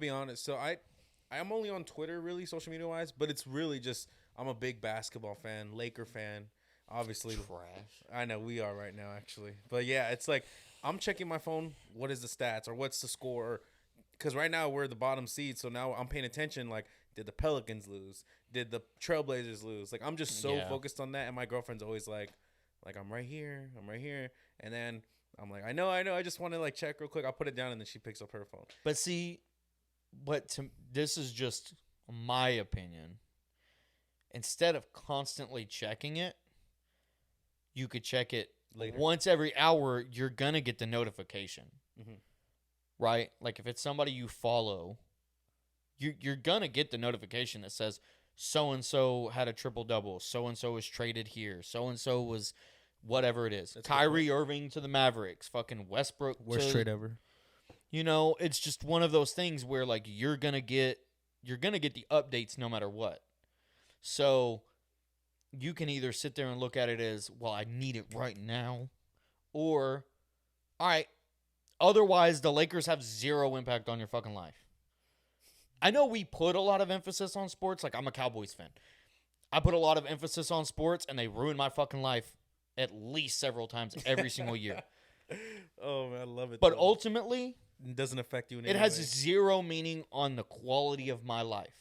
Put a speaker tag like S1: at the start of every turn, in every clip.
S1: be honest. So I'm only on Twitter, really, social media wise, but it's really just I'm a big basketball fan, Laker fan. Obviously,
S2: Trash.
S1: I know we are right now, actually. But yeah, it's like I'm checking my phone. What is the stats or what's the score? Because right now we're the bottom seed, so now I'm paying attention. Like, did the Pelicans lose? Did the Trailblazers lose? Like, I'm just so focused on that, and my girlfriend's always like, I'm right here, and then I'm like, I know, I just want to like check real quick. I'll put it down, and then she picks up her phone.
S2: But see, this is just my opinion. Instead of constantly checking it, you could check it later. Once every hour. You're gonna get the notification, right? Like if it's somebody you follow, you're gonna get the notification that says so and so had a triple double, so and so was traded here, so and so was whatever it is. That's Kyrie Irving to the Mavericks, fucking Westbrook.
S1: Worst trade ever.
S2: You know, it's just one of those things where like you're gonna get the updates no matter what. So you can either sit there and look at it as, well, I need it right now, or, all right, otherwise the Lakers have zero impact on your fucking life. I know we put a lot of emphasis on sports. Like, I'm a Cowboys fan. I put a lot of emphasis on sports, and they ruin my fucking life at least several times every single year.
S1: Oh, man, I love it.
S2: But ultimately,
S1: it doesn't affect you in any way.
S2: It has zero meaning on the quality of my life.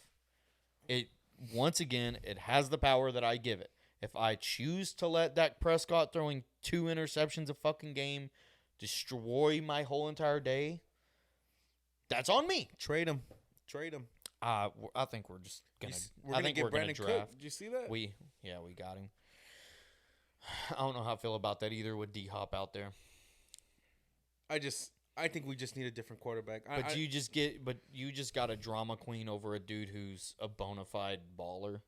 S2: Once again, it has the power that I give it. If I choose to let Dak Prescott throwing 2 interceptions a fucking game destroy my whole entire day, that's on me.
S1: Trade him.
S2: I think we're just gonna.
S1: We're gonna Brandon Cook. Did you see that?
S2: We got him. I don't know how I feel about that either with D-Hop out there.
S1: I think we just need a different quarterback.
S2: But you just got a drama queen over a dude who's a bona fide baller.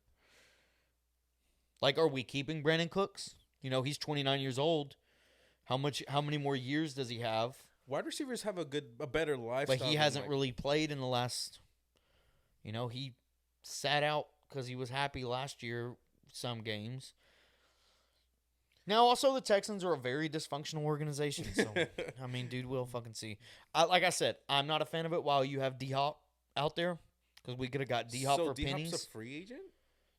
S2: Like, are we keeping Brandon Cooks? You know, he's 29 years old. How many more years does he have?
S1: Wide receivers have a better lifestyle.
S2: But he hasn't really played in the last. You know, he sat out because he was happy last year. Some games. Now, also, the Texans are a very dysfunctional organization. So, I mean, dude, we'll fucking see. Like I said, I'm not a fan of it while you have D-Hop out there. Because we could have got D-Hop for pennies.
S1: So, D-Hop's a free agent?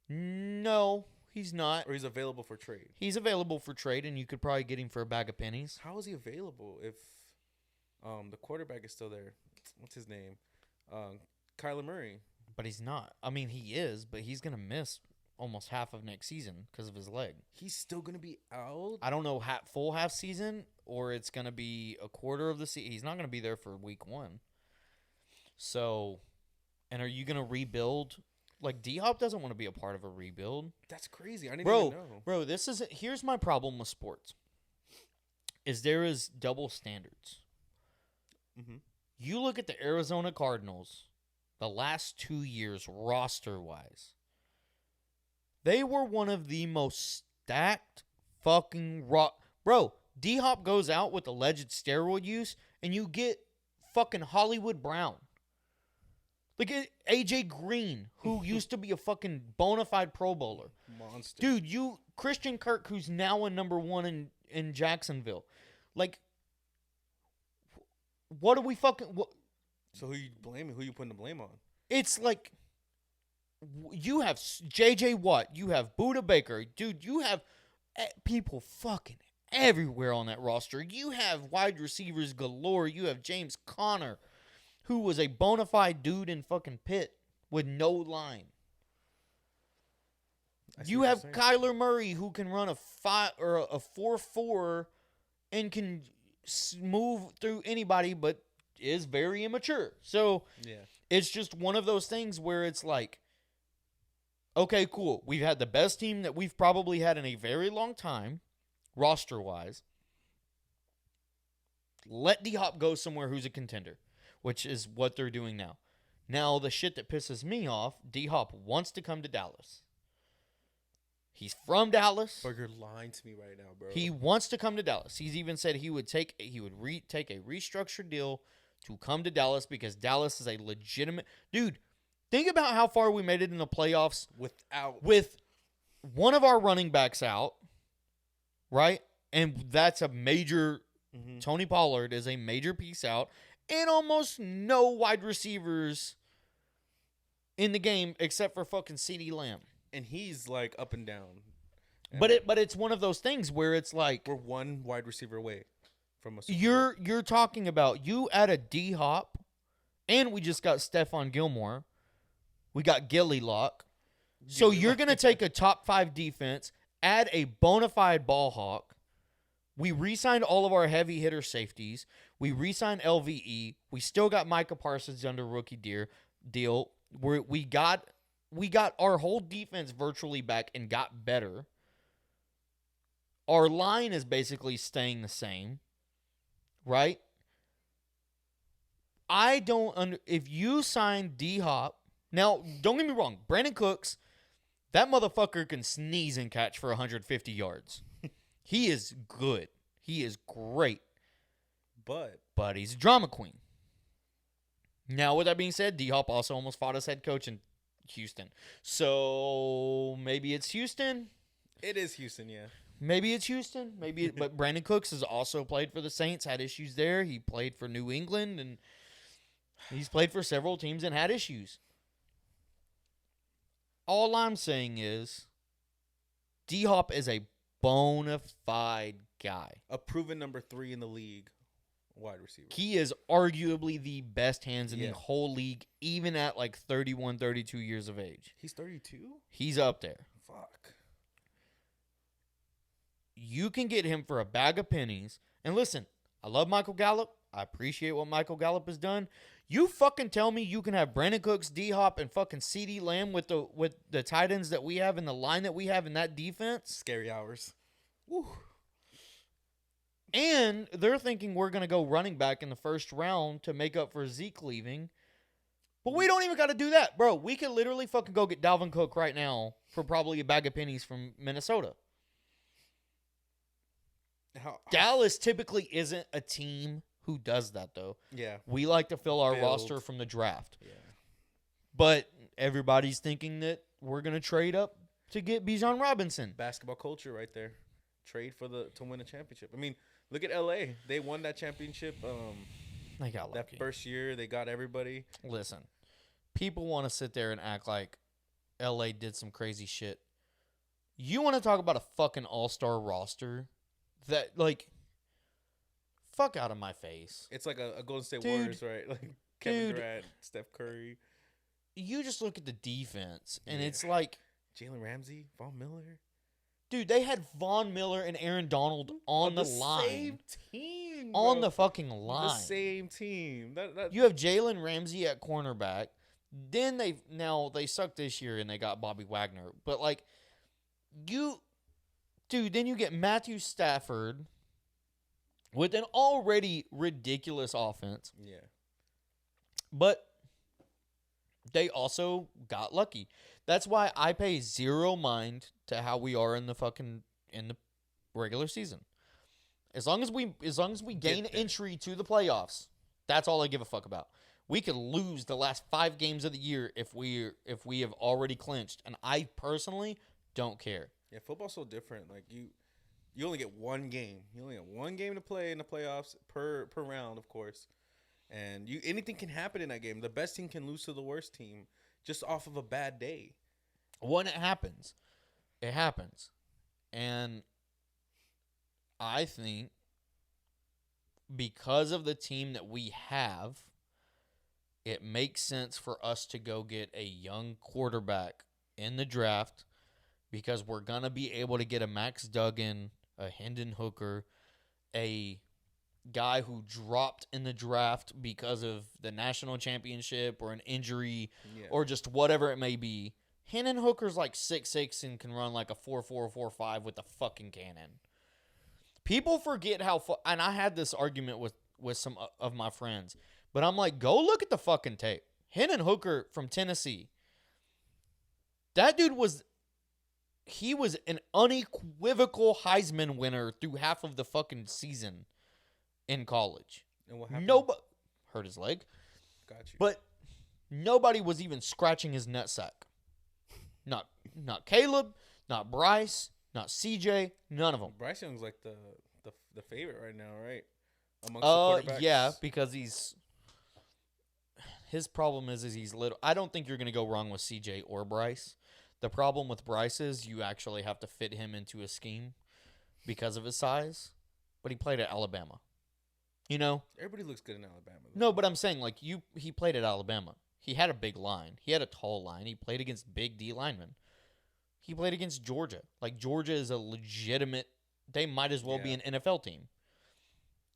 S2: No, he's not.
S1: Or he's available for trade?
S2: He's available for trade, and you could probably get him for a bag of pennies.
S1: How is he available if the quarterback is still there? What's his name? Kyler Murray.
S2: But he's not. I mean, he is, but he's going to miss almost half of next season because of his leg.
S1: He's still going to be out?
S2: I don't know, full half season or it's going to be a quarter of the season. He's not going to be there for week 1. So, and are you going to rebuild? Like, D-Hop doesn't want to be a part of a rebuild.
S1: That's crazy. I didn't even know.
S2: Bro, here's my problem with sports. There is double standards. Mm-hmm. You look at the Arizona Cardinals the last 2 years roster-wise. They were one of the most stacked fucking Bro, D-Hop goes out with alleged steroid use, and you get fucking Hollywood Brown. Look at AJ Green, who used to be a fucking bona fide Pro Bowler.
S1: Monster.
S2: Dude, Christian Kirk, who's now a number 1 in Jacksonville. Like, what are we fucking...
S1: So who you blaming? Who you putting the blame on?
S2: It's like... You have J.J. Watt. You have Budda Baker. Dude, you have people fucking everywhere on that roster. You have wide receivers galore. You have James Conner, who was a bona fide dude in fucking Pitt with no line. You have Kyler Murray, who can run a 4.4 and can move through anybody, but is very immature. So it's just one of those things where it's like, okay, cool. We've had the best team that we've probably had in a very long time, roster-wise. Let D-Hop go somewhere who's a contender, which is what they're doing now. Now, the shit that pisses me off, D-Hop wants to come to Dallas. He's from Dallas.
S1: Bro, you're lying to me right now, bro.
S2: He wants to come to Dallas. He's even said he would take a restructured deal to come to Dallas because Dallas is a legitimate... Dude, think about how far we made it in the playoffs with one of our running backs out, right? And that's a major... Tony Pollard is a major piece out. and almost no wide receivers in the game except for fucking CeeDee Lamb.
S1: And he's like up and down.
S2: But it's one of those things where it's like
S1: we're one wide receiver away from a Super Bowl.
S2: You're talking about you add a D Hop, and we just got Stephon Gilmore. We got Gilly Lock. So you're gonna take a top 5 defense, add a bona fide ball hawk. We re-signed all of our heavy hitter safeties. We re-signed LVE. We still got Micah Parsons under rookie deal. We got our whole defense virtually back and got better. Our line is basically staying the same, right? I don't if you sign D Hop. Now, don't get me wrong, Brandon Cooks, that motherfucker can sneeze and catch for 150 yards. He is good. He is great. But he's a drama queen. Now, with that being said, D-Hop also almost fought as head coach in Houston. So, maybe it's Houston.
S1: It is Houston, yeah.
S2: Maybe it's Houston. But Brandon Cooks has also played for the Saints, had issues there. He played for New England, and he's played for several teams and had issues. All I'm saying is D-Hop is a bona fide guy.
S1: A proven number 3 in the league wide receiver.
S2: He is arguably the best hands in the whole league, even at like 31, 32 years of age.
S1: He's 32?
S2: He's up there.
S1: Fuck.
S2: You can get him for a bag of pennies. And listen, I love Michael Gallup. I appreciate what Michael Gallup has done. You fucking tell me you can have Brandon Cooks, D-Hop, and fucking CeeDee Lamb with the tight ends that we have and the line that we have in that defense?
S1: Scary hours.
S2: Woo. And they're thinking we're going to go running back in the first round to make up for Zeke leaving. But we don't even got to do that. Bro, we could literally fucking go get Dalvin Cook right now for probably a bag of pennies from Minnesota. Dallas typically isn't a team who does that, though.
S1: Yeah.
S2: We like to fill our roster from the draft.
S1: Yeah.
S2: But everybody's thinking that we're going to trade up to get Bijan Robinson.
S1: Basketball culture right there. Trade to win a championship. I mean, look at LA. They won that championship.
S2: They got lucky.
S1: That first year, they got everybody.
S2: Listen, people want to sit there and act like LA did some crazy shit. You want to talk about a fucking all-star roster that, like, fuck out of my face.
S1: It's like a Golden State Warriors, right? Like Kevin Durant, Steph Curry.
S2: You just look at the defense, and it's like
S1: Jalen Ramsey, Von Miller.
S2: Dude, they had Von Miller and Aaron Donald on the line.
S1: Same team, bro.
S2: On the fucking line.
S1: The same team.
S2: You have Jalen Ramsey at cornerback. Then they sucked this year and they got Bobby Wagner. But then you get Matthew Stafford with an already ridiculous offense.
S1: Yeah.
S2: But they also got lucky. That's why I pay zero mind to how we are in the regular season. As long as we gain entry to the playoffs, that's all I give a fuck about. We could lose the last 5 games of the year if we have already clinched, and I personally don't care.
S1: Yeah, football's so different. Like you only get one game. You only get one game to play in the playoffs per round, of course. And anything can happen in that game. The best team can lose to the worst team just off of a bad day.
S2: When it happens. And I think because of the team that we have, it makes sense for us to go get a young quarterback in the draft because we're going to be able to get a Max Duggan, a Hendon Hooker, a guy who dropped in the draft because of the national championship or an injury or just whatever it may be. Hendon Hooker's like 6'6" and can run like a 4.4, 4.5 with a fucking cannon. People forget how and I had this argument with some of my friends, but I'm like, go look at the fucking tape. Hendon Hooker from Tennessee. That dude was an unequivocal Heisman winner through half of the fucking season in college.
S1: And what happened?
S2: Nobody hurt his leg.
S1: Got you.
S2: But nobody was even scratching his nutsack. Not Caleb, not Bryce, not CJ, none of them.
S1: Bryce Young's like the favorite right now, right? Amongst the quarterbacks.
S2: Yeah, because he's his problem is he's little. I don't think you're going to go wrong with CJ or Bryce. The problem with Bryce is you actually have to fit him into a scheme because of his size. But he played at Alabama. You know?
S1: Everybody looks good in Alabama, though.
S2: No, but I'm saying, like, he played at Alabama. He had a big line. He had a tall line. He played against big D linemen. He played against Georgia. Like, Georgia is a legitimate... They might as well be an NFL team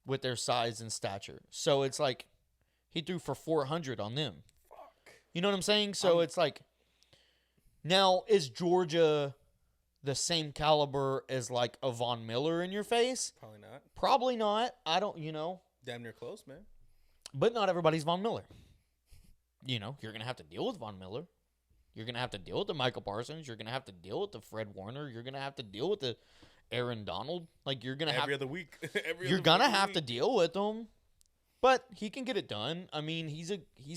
S2: with their size and stature. So it's like, he threw for 400 on them.
S1: Fuck.
S2: You know what I'm saying? So it's like... Now, is Georgia the same caliber as, like, a Von Miller in your face?
S1: Probably not.
S2: Probably not. I don't, you know.
S1: Damn near close, man.
S2: But not everybody's Von Miller. You know, you're going to have to deal with Von Miller. You're going to have to deal with the Michael Parsons. You're going to have to deal with the Fred Warner. You're going to have to deal with the Aaron Donald. Like, you're going to have...
S1: Every other week.
S2: You're going to have to deal with them. But he can get it done. I mean, he's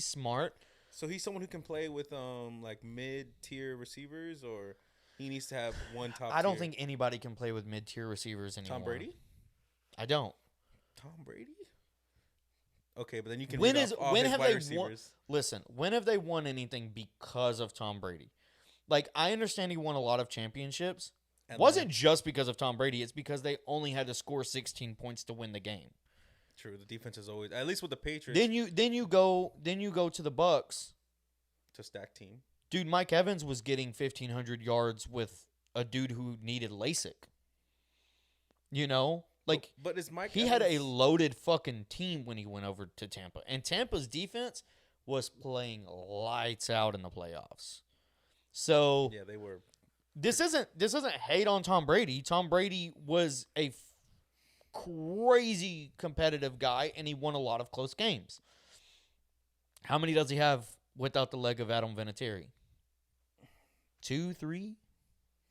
S2: smart.
S1: So he's someone who can play with, like, mid-tier receivers, or... He needs to have one top
S2: I don't
S1: tier.
S2: think anybody can play with mid-tier receivers anymore.
S1: Tom Brady?
S2: I don't.
S1: Tom Brady? Okay, but then you can
S2: When
S1: read
S2: is
S1: off all
S2: when
S1: his
S2: have
S1: wide
S2: they
S1: receivers.
S2: Listen, when have they won anything because of Tom Brady? Like, I understand he won a lot of championships. Wasn't just because of Tom Brady. It's because they only had to score 16 points to win the game.
S1: True, the defense is always, at least with the Patriots.
S2: Then you go to the Bucks.
S1: To stack team.
S2: Dude, Mike Evans was getting 1,500 yards with a dude who needed LASIK. You know? Like,
S1: but is Mike
S2: he had a loaded fucking team when he went over to Tampa. And Tampa's defense was playing lights out in the playoffs. So
S1: yeah, they were.
S2: This isn't hate on Tom Brady. Tom Brady was a crazy competitive guy, and he won a lot of close games. How many does he have without the leg of Adam Vinatieri? 2, 3? You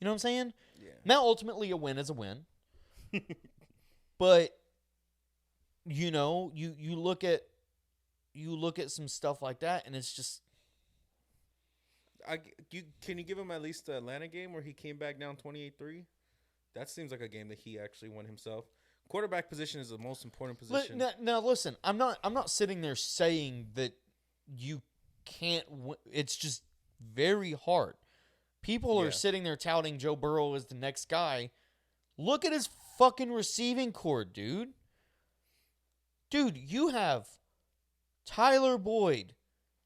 S2: know what I'm saying?
S1: Yeah.
S2: Now, ultimately, a win is a win. But, you know, you look at some stuff like that, and it's just...
S1: Can you give him at least the Atlanta game where he came back down 28-3? That seems like a game that he actually won himself. Quarterback position is the most important position.
S2: Now, listen, I'm not sitting there saying that you can't win. It's just very hard. People are sitting there touting Joe Burrow as the next guy. Look at his fucking receiving core, dude. Dude, you have Tyler Boyd,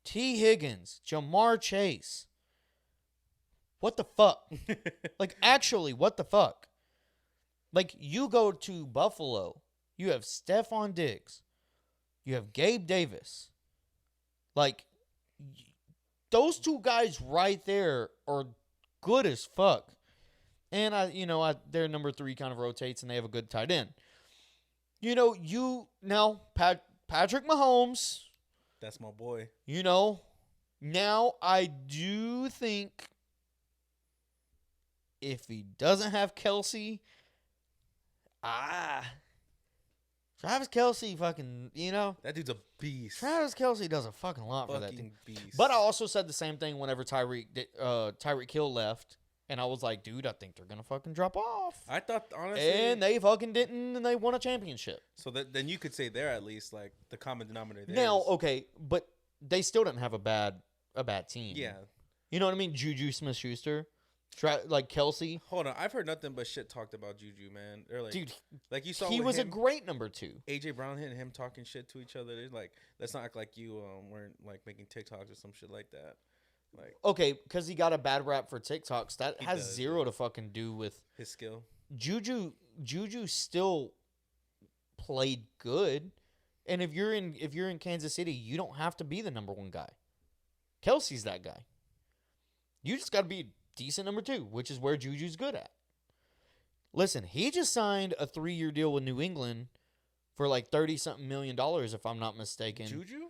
S2: T. Higgins, Jamar Chase. What the fuck? Like, actually, what the fuck? Like, you go to Buffalo, you have Stephon Diggs, you have Gabe Davis. Like, those two guys right there are good as fuck. And, their number 3 kind of rotates, and they have a good tight end. You know, Patrick Mahomes.
S1: That's my boy.
S2: You know, now I do think if he doesn't have Kelsey, Travis Kelce fucking, you know.
S1: That dude's a beast.
S2: Travis Kelce does a fucking lot for that team.
S1: Beast.
S2: But I also said the same thing whenever Tyreek Hill left. And I was like, dude, I think they're going to fucking drop off.
S1: I thought, honestly.
S2: And they fucking didn't, and they won a championship.
S1: So then you could say they're at least, like, the common denominator there.
S2: Now, okay, but they still didn't have a bad team.
S1: Yeah.
S2: You know what I mean? Juju Smith-Schuster. Like Kelsey.
S1: Hold on. I've heard nothing but shit talked about Juju, man. They're like,
S2: dude,
S1: like you saw
S2: he was
S1: him,
S2: a great number 2.
S1: AJ Brown and him talking shit to each other. They're like, let's not act like you weren't, like, making TikToks or some shit like that. Like,
S2: okay, because he got a bad rap for TikToks. That has zero to fucking do with
S1: his skill.
S2: Juju still played good, and if you're in Kansas City, you don't have to be the number 1 guy. Kelsey's that guy. You just got to be a decent number 2, which is where Juju's good at. Listen, he just signed a 3-year deal with New England for like $30-something million, if I'm not mistaken.
S1: Juju?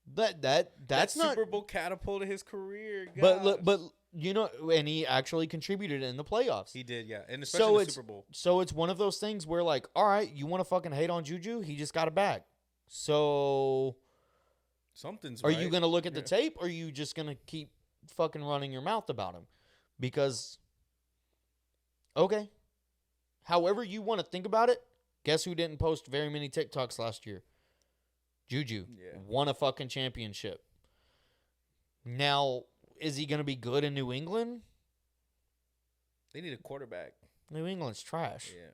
S2: That's not
S1: Super Bowl catapulted his career.
S2: But you know, and he actually contributed in the playoffs.
S1: He did, yeah, and especially in the Super Bowl.
S2: So it's one of those things where, like, all right, you want to fucking hate on Juju? He just got a bag. So
S1: something's.
S2: Are you gonna look at the tape, or are you just gonna keep fucking running your mouth about him? Because, okay, however you want to think about it, guess who didn't post very many TikToks last year? Juju won a fucking championship. Now, is he going to be good in New England?
S1: They need a quarterback.
S2: New England's trash.
S1: Yeah.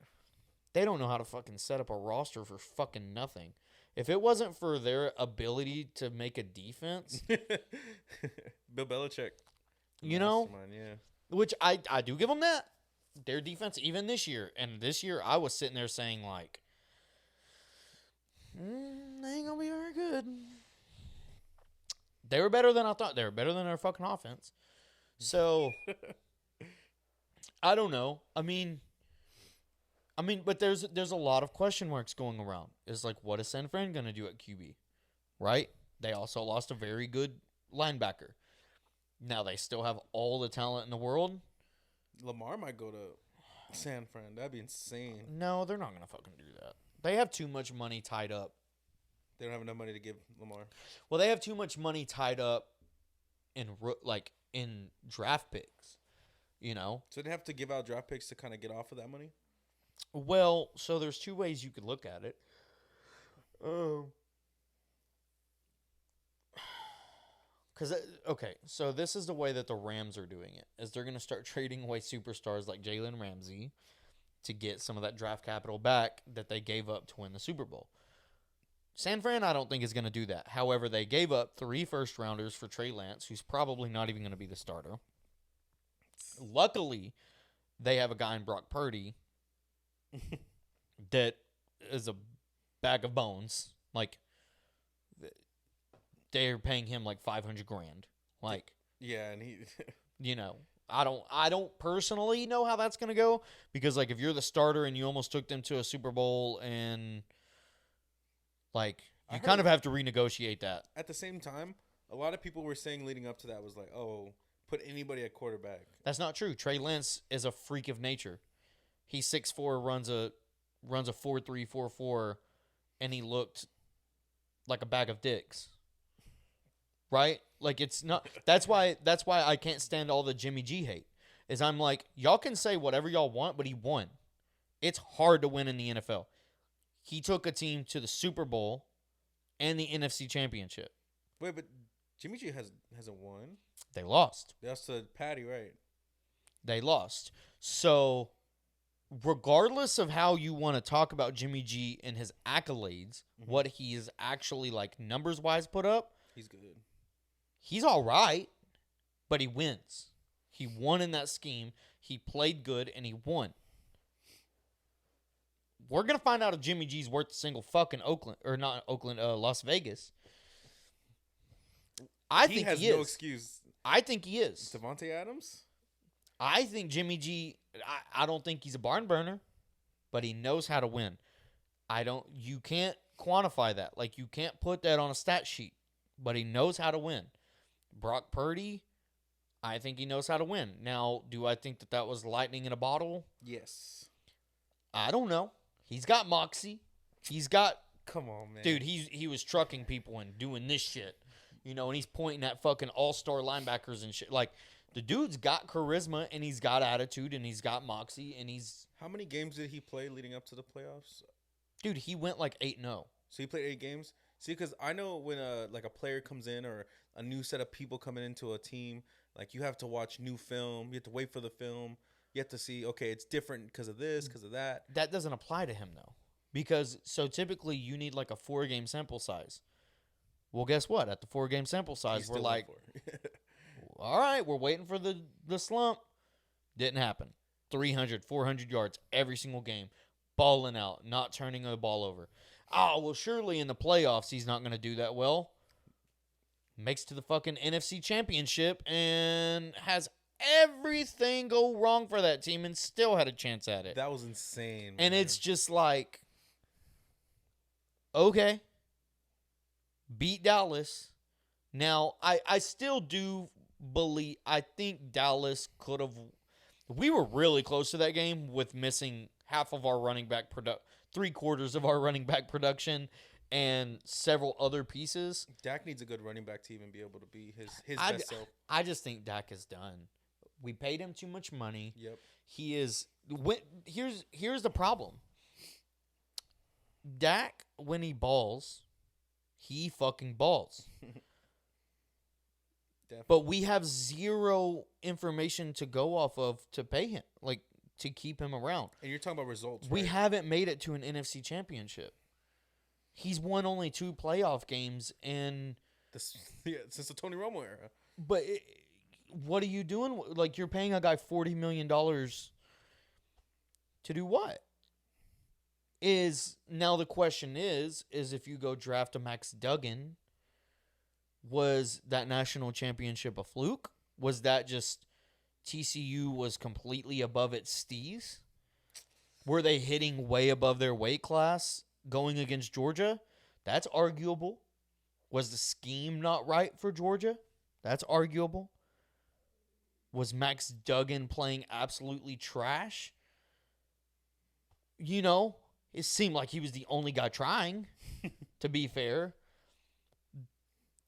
S2: They don't know how to fucking set up a roster for fucking nothing. If it wasn't for their ability to make a defense,
S1: Bill Belichick.
S2: you know,
S1: Yeah.
S2: which I do give them that. Their defense, even this year, and this year I was sitting there saying, like, they ain't going to be very good. They were better than I thought. They were better than their fucking offense. So, I don't know. I mean, but there's a lot of question marks going around. It's like, what is San Fran going to do at QB? Right? They also lost a very good linebacker. Now, they still have all the talent in the world.
S1: Lamar might go to San Fran. That'd be insane.
S2: No, they're not going to fucking do that. They have too much money tied up.
S1: They don't have enough money to give Lamar.
S2: Well, they have too much money tied up in draft picks, you know?
S1: So they have to give out draft picks to kind of get off of that money?
S2: Well, so there's two ways you could look at it. Okay, so this is the way that the Rams are doing it, is they're going to start trading away superstars like Jalen Ramsey to get some of that draft capital back that they gave up to win the Super Bowl. San Fran, I don't think, is going to do that. However, they gave up 3 first-rounders for Trey Lance, who's probably not even going to be the starter. Luckily, they have a guy in Brock Purdy that is a bag of bones. Like, they're paying him like $500,000. Like,
S1: yeah, and he,
S2: you know, I don't personally know how that's gonna go, because like if you're the starter and you almost took them to a Super Bowl, and like you kind of have to renegotiate that.
S1: At the same time, a lot of people were saying leading up to that was like, oh, put anybody at quarterback.
S2: That's not true. Trey Lance is a freak of nature. He's 6'4", runs a 4.3, 4.4, and he looked like a bag of dicks. Right? Like, it's not. That's why I can't stand all the Jimmy G hate. Is I'm like, y'all can say whatever y'all want, but he won. It's hard to win in the NFL. He took a team to the Super Bowl and the NFC Championship.
S1: Wait, but Jimmy G hasn't won.
S2: They lost.
S1: They lost to Patty, right?
S2: They lost. So, regardless of how you want to talk about Jimmy G and his accolades, what he is actually, like, numbers-wise put up,
S1: he's good.
S2: He's all right, but he wins. He won in that scheme. He played good, and he won. We're going to find out if Jimmy G's worth a single fucking Las Vegas. I think he is. He has no excuse. I think he is.
S1: Devontae Adams?
S2: I think Jimmy G, I don't think he's a barn burner, but he knows how to win. You can't quantify that. Like, you can't put that on a stat sheet, but he knows how to win. Brock Purdy, I think he knows how to win. Now, do I think that was lightning in a bottle?
S1: Yes.
S2: I don't know. He's got moxie. He's got...
S1: Come on, man.
S2: Dude, he was trucking people and doing this shit. You know, and he's pointing at fucking all-star linebackers and shit. Like, the dude's got charisma, and he's got attitude, and he's got moxie, and he's...
S1: How many games did he play leading up to the playoffs?
S2: Dude, he went like 8-0.
S1: So he played 8 games? See, because I know when a player comes in or a new set of people coming into a team, like, you have to watch new film. You have to wait for the film. You have to see, okay, it's different because of this, because of that.
S2: That doesn't apply to him, though. Because, so typically you need like a 4-game sample size. Well, guess what? At the 4-game sample size, we're like, all right, we're waiting for the slump. Didn't happen. 300, 400 yards every single game. Balling out, not turning the ball over. Oh, well, surely in the playoffs he's not going to do that well. Makes to the fucking NFC Championship and has everything go wrong for that team and still had a chance at it.
S1: That was insane, man.
S2: And it's just like, okay, beat Dallas. Now, I still do believe, I think Dallas could have, we were really close to that game with missing half of our running back 3/4 of our running back production and several other pieces.
S1: Dak needs a good running back to even be able to be his best self.
S2: I just think Dak is done. We paid him too much money.
S1: Yep.
S2: He is. Here's the problem. Dak, when he balls, he fucking balls.
S1: Definitely.
S2: But we have zero information to go off of to pay him, like to keep him around.
S1: And you're talking about results,
S2: We
S1: right?
S2: haven't made it to an NFC championship. He's won only 2 playoff games, and
S1: Since the Tony Romo era.
S2: but what are you doing? Like, you're paying a guy $40 million to do what? Now the question is if you go draft a Max Duggan, was that national championship a fluke? Was that just TCU was completely above its steez? Were they hitting way above their weight class going against Georgia? That's arguable. Was the scheme not right for Georgia? That's arguable. Was Max Duggan playing absolutely trash? You know, it seemed like he was the only guy trying, to be fair.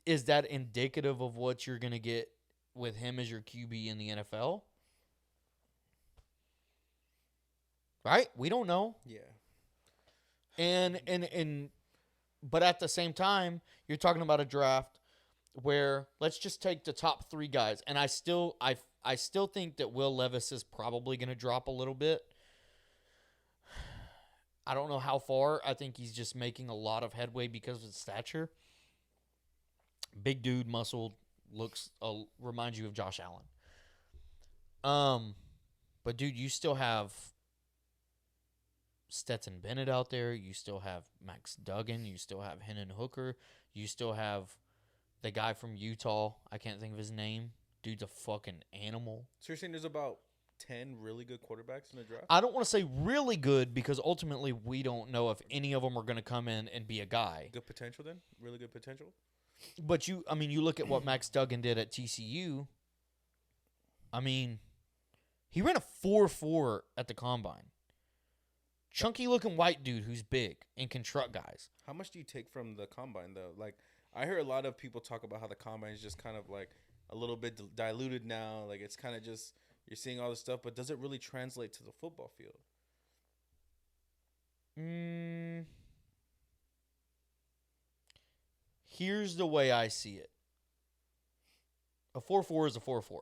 S2: Is that indicative of what you're going to get with him as your QB in the NFL? Right? We don't know.
S1: Yeah.
S2: But at the same time, you're talking about a draft where let's just take the top 3 guys, and I still think that Will Levis is probably going to drop a little bit. I don't know how far. I think he's just making a lot of headway because of his stature. Big dude, muscled, reminds you of Josh Allen. But dude, you still have Stetson Bennett out there. You still have Max Duggan. You still have Hendon Hooker. You still have the guy from Utah. I can't think of his name. Dude's a fucking animal.
S1: So you're saying there's about 10 really good quarterbacks in the draft?
S2: I don't want to say really good because ultimately we don't know if any of them are going to come in and be a guy.
S1: Good potential then? Really good potential?
S2: But you look at what Max Duggan did at TCU. I mean, he ran a 4.4 at the combine. Chunky looking white dude who's big and can truck guys.
S1: How much do you take from the combine though? Like, I hear a lot of people talk about how the combine is just kind of like a little bit diluted now. Like, it's kind of just, you're seeing all this stuff, but does it really translate to the football field?
S2: Here's the way I see it. A 4.4 is a 4.4.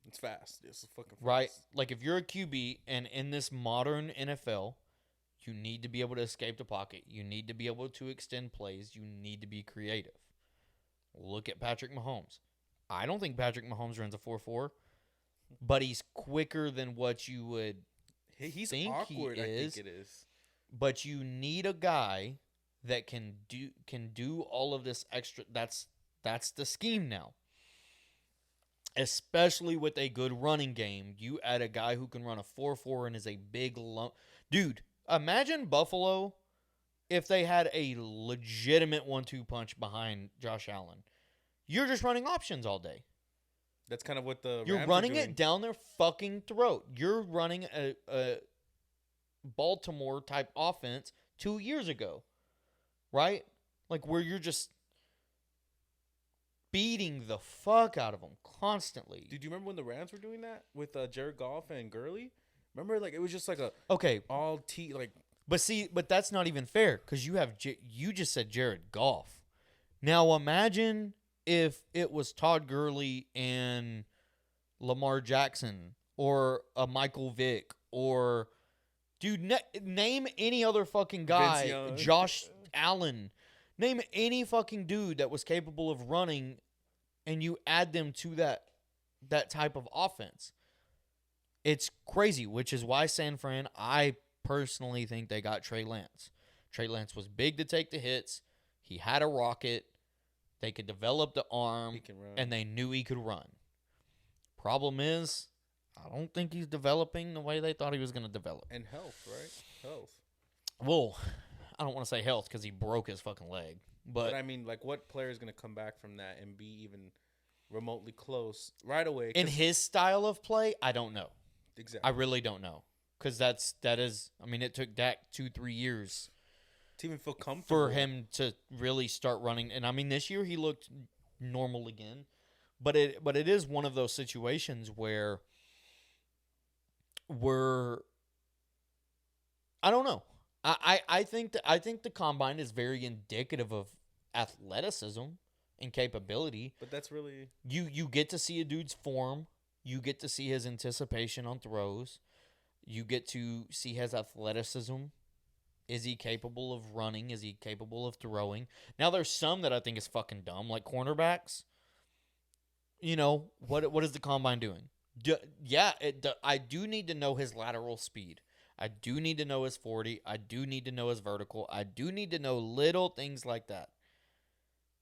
S1: It's fast. It's fucking fast.
S2: Right? Like, if you're a QB and in this modern NFL, you need to be able to escape the pocket. You need to be able to extend plays. You need to be creative. Look at Patrick Mahomes. I don't think Patrick Mahomes runs a 4.4, but he's quicker than what you would
S1: He's
S2: think
S1: awkward,
S2: he
S1: I
S2: is.
S1: think it is.
S2: But you need a guy that can do all of this extra. That's the scheme now. Especially with a good running game, you add a guy who can run a 4.4 and is a big lump. Dude, imagine Buffalo if they had a legitimate 1-2 punch behind Josh Allen. You're just running options all day.
S1: That's kind of what the
S2: You're
S1: Rams
S2: running
S1: are doing.
S2: it down their fucking throat. You're running a Baltimore type offense 2 years ago, right? Like, where you're just beating the fuck out of them constantly.
S1: Did you remember when the Rams were doing that with Jared Goff and Gurley? Remember, like, it was just like a all T like.
S2: But that's not even fair because you just said Jared Goff. Now imagine if it was Todd Gurley and Lamar Jackson or a Michael Vick or dude, name any other fucking guy, Josh Allen. Name any fucking dude that was capable of running, and you add them to that type of offense. It's crazy, which is why San Fran, I personally think they got Trey Lance. Trey Lance was big to take the hits. He had a rocket. They could develop the arm, and they knew he could run. Problem is, I don't think he's developing the way they thought he was going to develop.
S1: And health, right? Health.
S2: Well, I don't want to say health because he broke his fucking leg. But
S1: I mean, like, what player is going to come back from that and be even remotely close right away?
S2: In his style of play, I don't know.
S1: Exactly.
S2: I really don't know. Because that is, I mean, it took Dak 2-3 years
S1: to even feel comfortable
S2: for him to really start running. And I mean, this year he looked normal again. But it is one of those situations where I don't know. I think the combine is very indicative of athleticism. and capability.
S1: But that's really
S2: you get to see a dude's form. You get to see his anticipation on throws. You get to see his athleticism. Is he capable of running? Is he capable of throwing? Now, there's some that I think is fucking dumb, like cornerbacks. What is the combine doing? I do need to know his lateral speed. I do need to know his 40. I do need to know his vertical. I do need to know little things like that.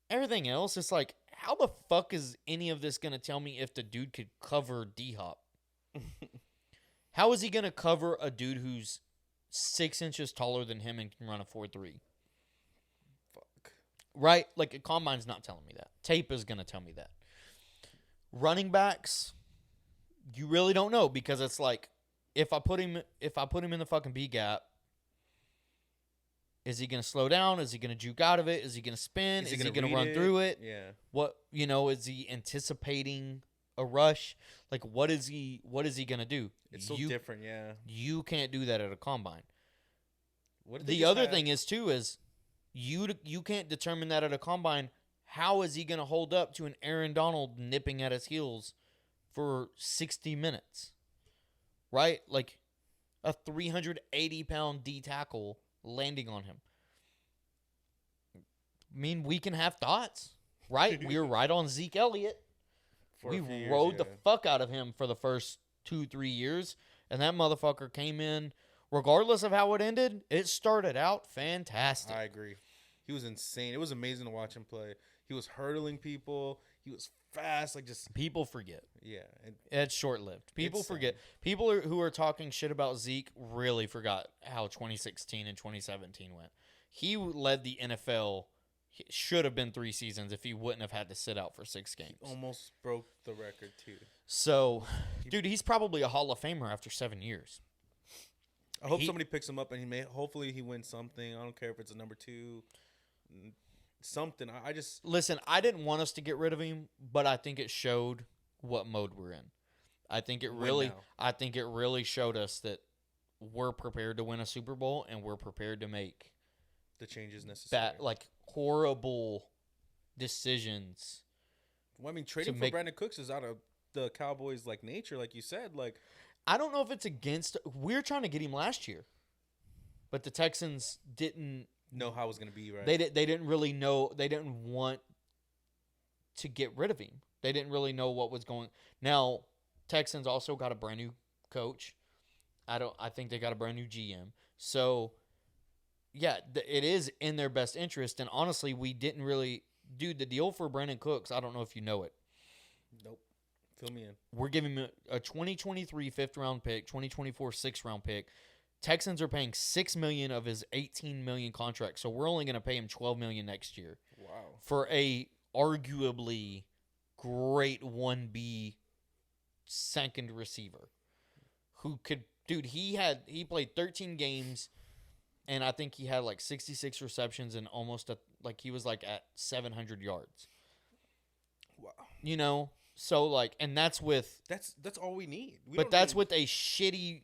S2: Everything else, it's like, how the fuck is any of this going to tell me if the dude could cover D-Hop? How is he going to cover a dude who's 6 inches taller than him and can run a 4.3?
S1: fuck.
S2: Right? Like, a combine's not telling me that. Tape is going to tell me that. Running backs, you really don't know, because it's like, if I put him in the fucking B gap, is he going to slow down? Is he going to juke out of it? Is he going to spin? Is he going to run through it?
S1: Yeah.
S2: What, is he anticipating a rush? Like, what is he going to do?
S1: It's so different, yeah.
S2: You can't do that at a combine.
S1: The
S2: other thing is, too, is you can't determine that at a combine. How is he going to hold up to an Aaron Donald nipping at his heels for 60 minutes? Right? Like, a 380-pound D tackle landing on him. I mean, we can have thoughts, right? We were right on Zeke Elliott. We rode the fuck out of him for the first 2-3 years, and that motherfucker came in, regardless of how it ended, it started out fantastic.
S1: I agree. He was insane. It was amazing to watch him play. He was hurdling people. He was fast. Like, just
S2: people forget.
S1: Yeah.
S2: It's short-lived. People forget. People who are talking shit about Zeke really forgot how 2016 and 2017 went. He led the NFL. It should have been 3 seasons if he wouldn't have had to sit out for 6 games.
S1: He almost broke the record, too.
S2: So, dude, he's probably a Hall of Famer after 7 years.
S1: I hope somebody picks him up, and hopefully he wins something. I don't care if it's a number 2, something. I just
S2: listen. I didn't want us to get rid of him, but I think it showed what mode we're in. I think it really showed us that we're prepared to win a Super Bowl, and we're prepared to make
S1: the changes necessary.
S2: Horrible decisions.
S1: Well, I mean, trading for Brandon Cooks is out of the Cowboys' nature, like you said.
S2: I don't know if it's against. We're trying to get him last year, but the Texans didn't
S1: know how it was going to be. Right?
S2: They didn't really know. They didn't want to get rid of him. They didn't really know what was going. Now, Texans also got a brand new coach. I think they got a brand new GM. So, yeah, it is in their best interest. And honestly, we didn't really do the deal for Brandon Cooks. I don't know if you know it.
S1: Nope. Fill me in.
S2: We're giving him a 2023 5th-round pick, 2024 6th-round pick. Texans are paying $6 million of his $18 million contract, so we're only going to pay him $12 million next year.
S1: Wow.
S2: For a arguably great 1B second receiver who could, dude, he played 13 games, and I think he had 66 receptions and almost he was at 700 yards.
S1: Wow.
S2: So and that's with
S1: that's all we need.
S2: But that's with a shitty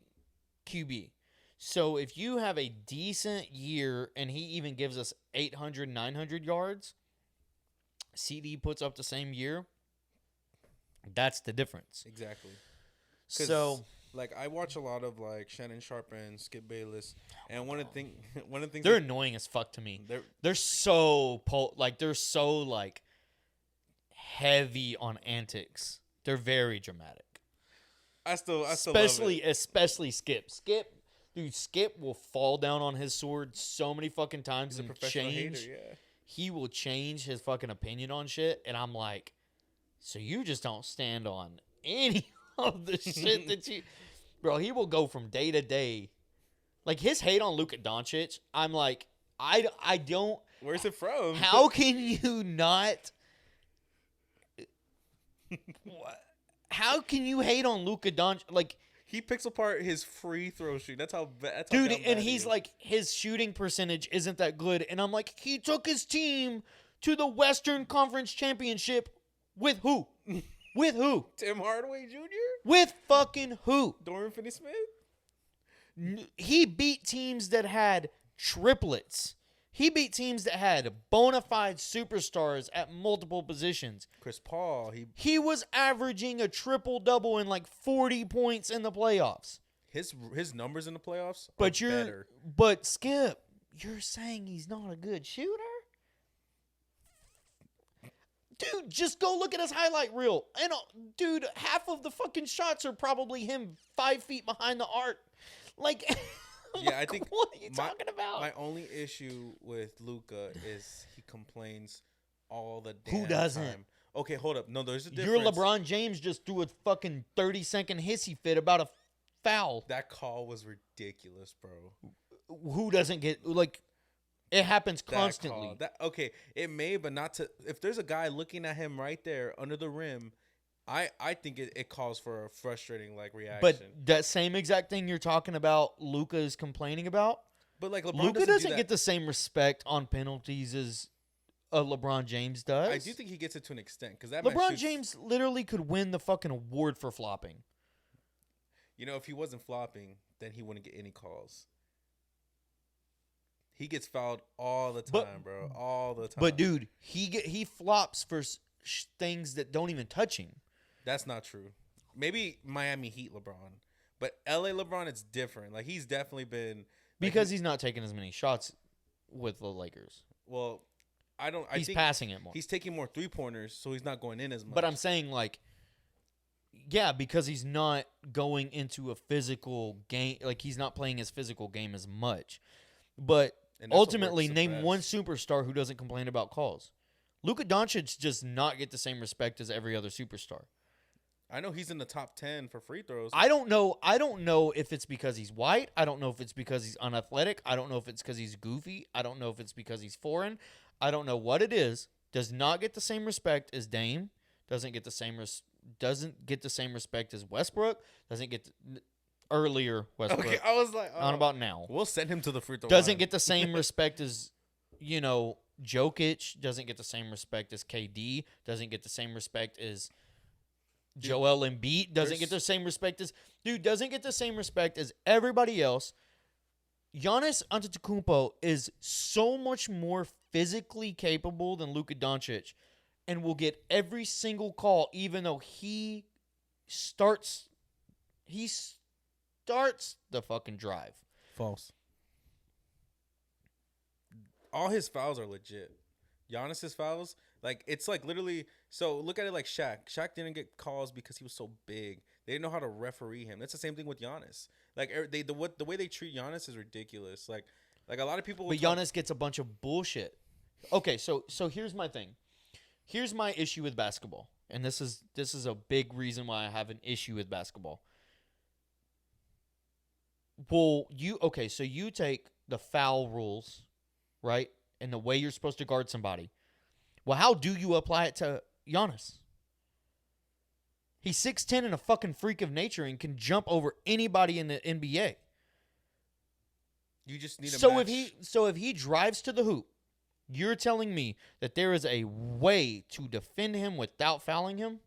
S2: QB. So if you have a decent year and he even gives us 800, 900 yards, CD puts up the same year, that's the difference.
S1: Exactly.
S2: So
S1: I watch a lot of Shannon Sharp and Skip Bayless, and one of the things
S2: they're annoying as fuck to me. They're so heavy on antics. They're very dramatic.
S1: I still
S2: especially Skip. Skip will fall down on his sword so many fucking times and change.
S1: Hater, yeah.
S2: He will change his fucking opinion on shit, and I'm like, so you just don't stand on any of the shit that you, bro. He will go from day to day. His hate on Luka Doncic, I'm like, I don't.
S1: Where's it from?
S2: How can you not? How can you hate on Luka Doncic?
S1: He picks apart his free throw shoot. That's how bad.
S2: Dude, and he's his shooting percentage isn't that good. And I'm like, he took his team to the Western Conference Championship with who? With who?
S1: Tim Hardaway Jr.?
S2: With fucking who?
S1: Dorian Finney-Smith?
S2: He beat teams that had triplets. He beat teams that had bona fide superstars at multiple positions.
S1: Chris Paul,
S2: he was averaging a triple-double and like 40 points in the playoffs.
S1: His numbers in the playoffs
S2: but
S1: are better.
S2: But Skip, you're saying he's not a good shooter? Dude, just go look at his highlight reel. And dude, half of the fucking shots are probably him 5 feet behind the arc. Like,
S1: yeah, I think
S2: what are you talking about?
S1: My only issue with Luka is he complains all the damn
S2: Who doesn't?
S1: time. Okay, hold up. No, there's a difference.
S2: Your LeBron James just threw a fucking 30-second hissy fit about a foul.
S1: That call was ridiculous, bro.
S2: Who doesn't get, like, it happens constantly.
S1: Okay, it may, but not to. If there's a guy looking at him right there under the rim, I think it calls for a frustrating like reaction.
S2: But that same exact thing you're talking about, Luka is complaining about.
S1: But like LeBron
S2: Luka doesn't get the same respect on penalties as LeBron James does.
S1: I do think he gets it to an extent because that
S2: LeBron James literally could win the fucking award for flopping.
S1: You know, if he wasn't flopping, then he wouldn't get any calls. He gets fouled all the time, bro. All the time.
S2: But dude, he flops for things that don't even touch him.
S1: That's not true. Maybe Miami Heat LeBron, but LA LeBron, it's different. Like he's definitely been
S2: because he's not taking as many shots with the Lakers.
S1: Well, I think
S2: he's passing it more.
S1: He's taking more 3-pointers, so he's not going in as much.
S2: But I'm saying like, yeah, because he's not going into a physical game. Like he's not playing his physical game as much. But ultimately, name one superstar who doesn't complain about calls. Luka Doncic does not get the same respect as every other superstar.
S1: I know he's in the top 10 for free throws.
S2: I don't know if it's because he's white. I don't know if it's because he's unathletic. I don't know if it's because he's goofy. I don't know if it's because he's foreign. I don't know what it is. Does not get the same respect as Dame. Doesn't get the same respect as Westbrook. Doesn't get earlier Westbrook.
S1: Okay, I was like,
S2: not about now.
S1: We'll send him to the free throw
S2: Doesn't
S1: line.
S2: get the same respect as, Jokic. Doesn't get the same respect as KD. Doesn't get the same respect as Joel Embiid. Doesn't get the same respect as doesn't get the same respect as everybody else. Giannis Antetokounmpo is so much more physically capable than Luka Doncic, and will get every single call, even though he starts the fucking drive.
S1: False. All his fouls are legit. Giannis's fouls, like it's like literally. So look at it like Shaq. Shaq didn't get calls because he was so big. They didn't know how to referee him. That's the same thing with Giannis. Like the way they treat Giannis is ridiculous. Like a lot of people.
S2: But Giannis gets a bunch of bullshit. Okay, so here's my thing. Here's my issue with basketball, and this is a big reason why I have an issue with basketball. Well, so you take the foul rules, right, and the way you're supposed to guard somebody. Well, how do you apply it to Giannis? He's 6'10" and a fucking freak of nature and can jump over anybody in the NBA.
S1: You just need a match.
S2: If he drives to the hoop, you're telling me that there is a way to defend him without fouling him?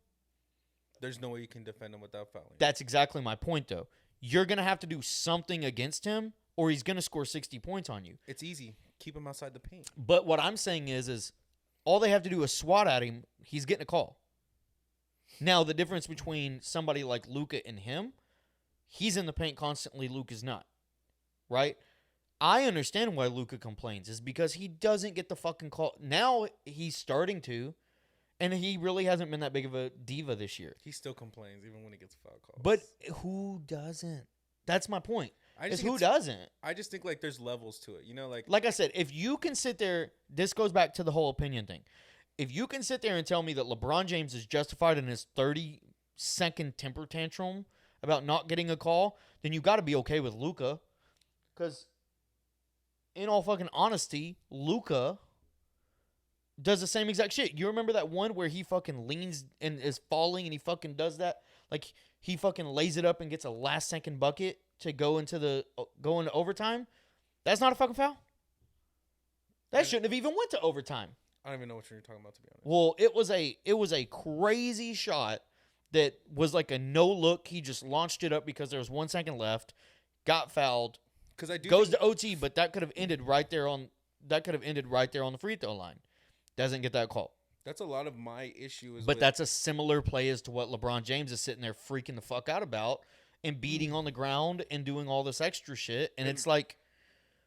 S1: There's no way you can defend him without fouling.
S2: That's exactly my point, though. You're going to have to do something against him, or he's going to score 60 points on you.
S1: It's easy. Keep him outside the paint.
S2: But what I'm saying is all they have to do is swat at him, he's getting a call. Now, the difference between somebody like Luka and him, he's in the paint constantly, Luka's not. Right? I understand why Luka complains, is because he doesn't get the fucking call. Now he's starting to, and he really hasn't been that big of a diva this year.
S1: He still complains even when he gets foul calls.
S2: But who doesn't? That's my point. Who doesn't?
S1: I just think like there's levels to it.
S2: Like I said, if you can sit there, this goes back to the whole opinion thing. If you can sit there and tell me that LeBron James is justified in his 30-second temper tantrum about not getting a call, then you got to be okay with Luka. Because in all fucking honesty, Luka does the same exact shit. You remember that one where he fucking leans and is falling and he fucking does that? Like he fucking lays it up and gets a last-second bucket to go into overtime? That's not a fucking foul? That shouldn't have even went to overtime.
S1: I don't even know what you're talking about, to be honest.
S2: Well, it was a crazy shot that was like a no look. He just launched it up because there was 1 second left, got fouled, goes to OT, but that could have ended right there on have ended right there on the free throw line. Doesn't get that call.
S1: That's a lot of my issue.
S2: But that's a similar play as to what LeBron James is sitting there freaking the fuck out about and beating on the ground and doing all this extra shit. And it's like,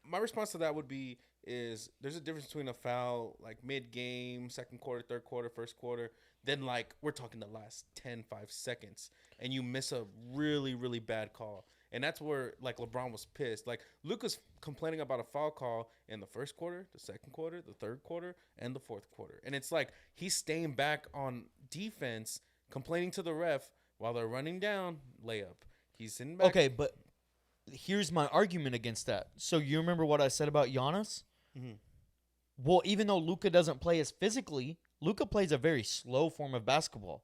S1: my response to that would be is there's a difference between a foul like mid-game, second quarter, third quarter, first quarter, then like we're talking the last 5 seconds, and you miss a really, really bad call. And that's where like LeBron was pissed. Like Luka's complaining about a foul call in the first quarter, the second quarter, the third quarter, and the fourth quarter. And it's like he's staying back on defense, complaining to the ref while they're running down, layup. He's sitting back.
S2: okay, but here's my argument against that. So you remember what I said about Giannis?
S1: Mm-hmm.
S2: Well, even though Luka doesn't play as physically, Luka plays a very slow form of basketball.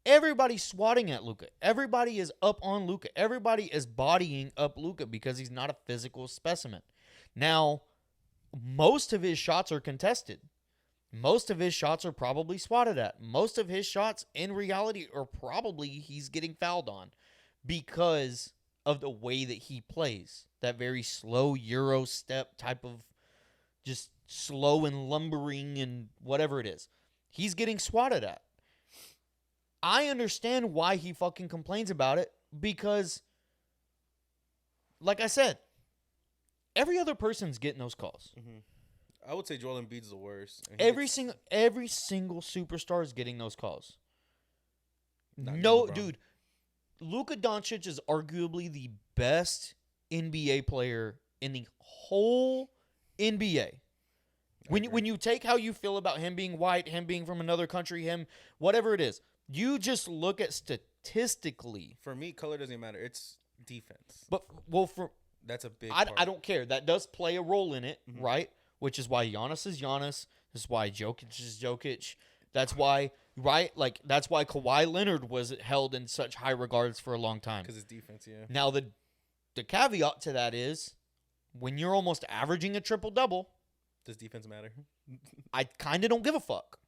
S2: Everybody's swatting at Luka. Everybody is up on Luka. Everybody is bodying up Luka because he's not a physical specimen. Now, most of his shots are contested. Most of his shots are probably swatted at. Most of his shots, in reality, are probably he's getting fouled on because of the way that he plays. That very slow Euro step type of just slow and lumbering and whatever it is. He's getting swatted at. I understand why he fucking complains about it because, like I said, every other person's getting those calls.
S1: I would say Joel Embiid's the worst.
S2: Every single superstar is getting those calls.
S1: No,
S2: dude, Luka Doncic is arguably the best NBA player in the whole NBA. When you take how you feel about him being white, him being from another country, him whatever it is, you just look at statistically.
S1: For me, color doesn't matter. It's defense.
S2: But
S1: that's a big part.
S2: I don't care. That does play a role in it, right? Which is why Giannis is Giannis. This is why Jokic is Jokic. That's why, right? Like that's why Kawhi Leonard was held in such high regards for a long time.
S1: Because his defense, yeah.
S2: Now the caveat to that is when you're almost averaging a triple-double,
S1: does defense matter?
S2: I kind of don't give a fuck.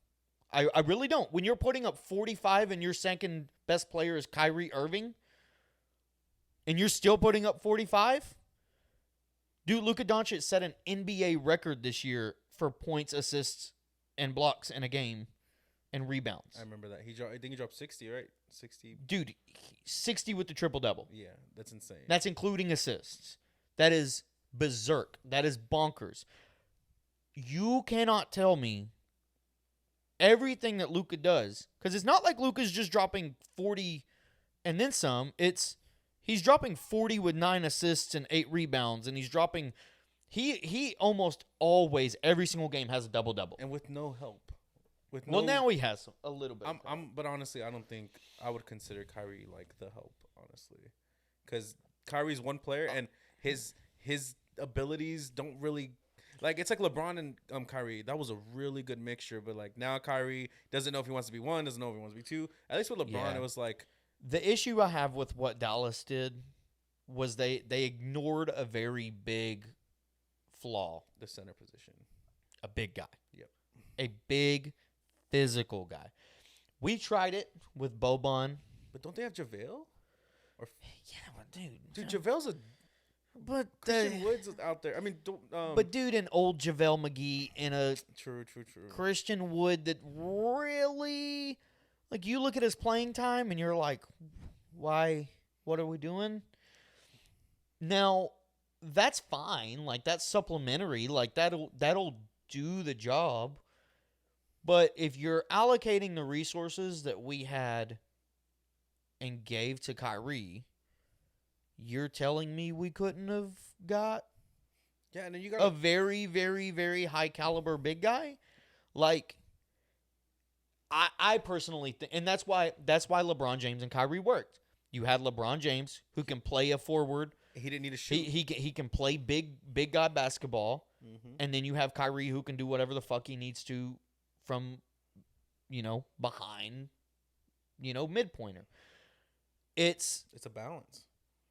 S2: I really don't. When you're putting up 45 and your second best player is Kyrie Irving, and you're still putting up 45, dude, Luka Doncic set an NBA record this year for points, assists, and blocks in a game, and rebounds.
S1: I remember that. I think he dropped 60, right? 60.
S2: Dude, 60 with the triple-double.
S1: Yeah, that's insane.
S2: That's including assists. That is berserk. That is bonkers. You cannot tell me everything that Luka does, because it's not like Luka's just dropping 40 and then some. He's dropping 40 with 9 assists and 8 rebounds, and he's dropping. He almost always every single game has a double-double,
S1: and with no help.
S2: Now he has a little bit.
S1: But honestly, I don't think I would consider Kyrie like the help, honestly, because Kyrie's one player and his abilities don't really. Like, it's like LeBron and Kyrie. That was a really good mixture. But, like, now Kyrie doesn't know if he wants to be one, doesn't know if he wants to be two. At least with LeBron, It was like.
S2: The issue I have with what Dallas did was they ignored a very big flaw.
S1: The center position.
S2: A big guy.
S1: Yep.
S2: A big physical guy. We tried it with Boban.
S1: But don't they have JaVale?
S2: Yeah, but dude.
S1: Dude, JaVale's a.
S2: But
S1: Christian Wood's out there. I mean,
S2: but dude, an old JaVale McGee and a
S1: true.
S2: Christian Wood that really, like, you look at his playing time and you're like, why? What are we doing? Now, that's fine. Like, that's supplementary. Like, that'll do the job. But if you're allocating the resources that we had and gave to Kyrie, you're telling me we couldn't have got
S1: and then you got
S2: a very, very, very high caliber big guy? Like, I personally think, and that's why LeBron James and Kyrie worked. You had LeBron James who can play a forward.
S1: He didn't need to shoot.
S2: He can play big guy basketball, and then you have Kyrie who can do whatever the fuck he needs to from, behind, mid-pointer. It's
S1: a balance.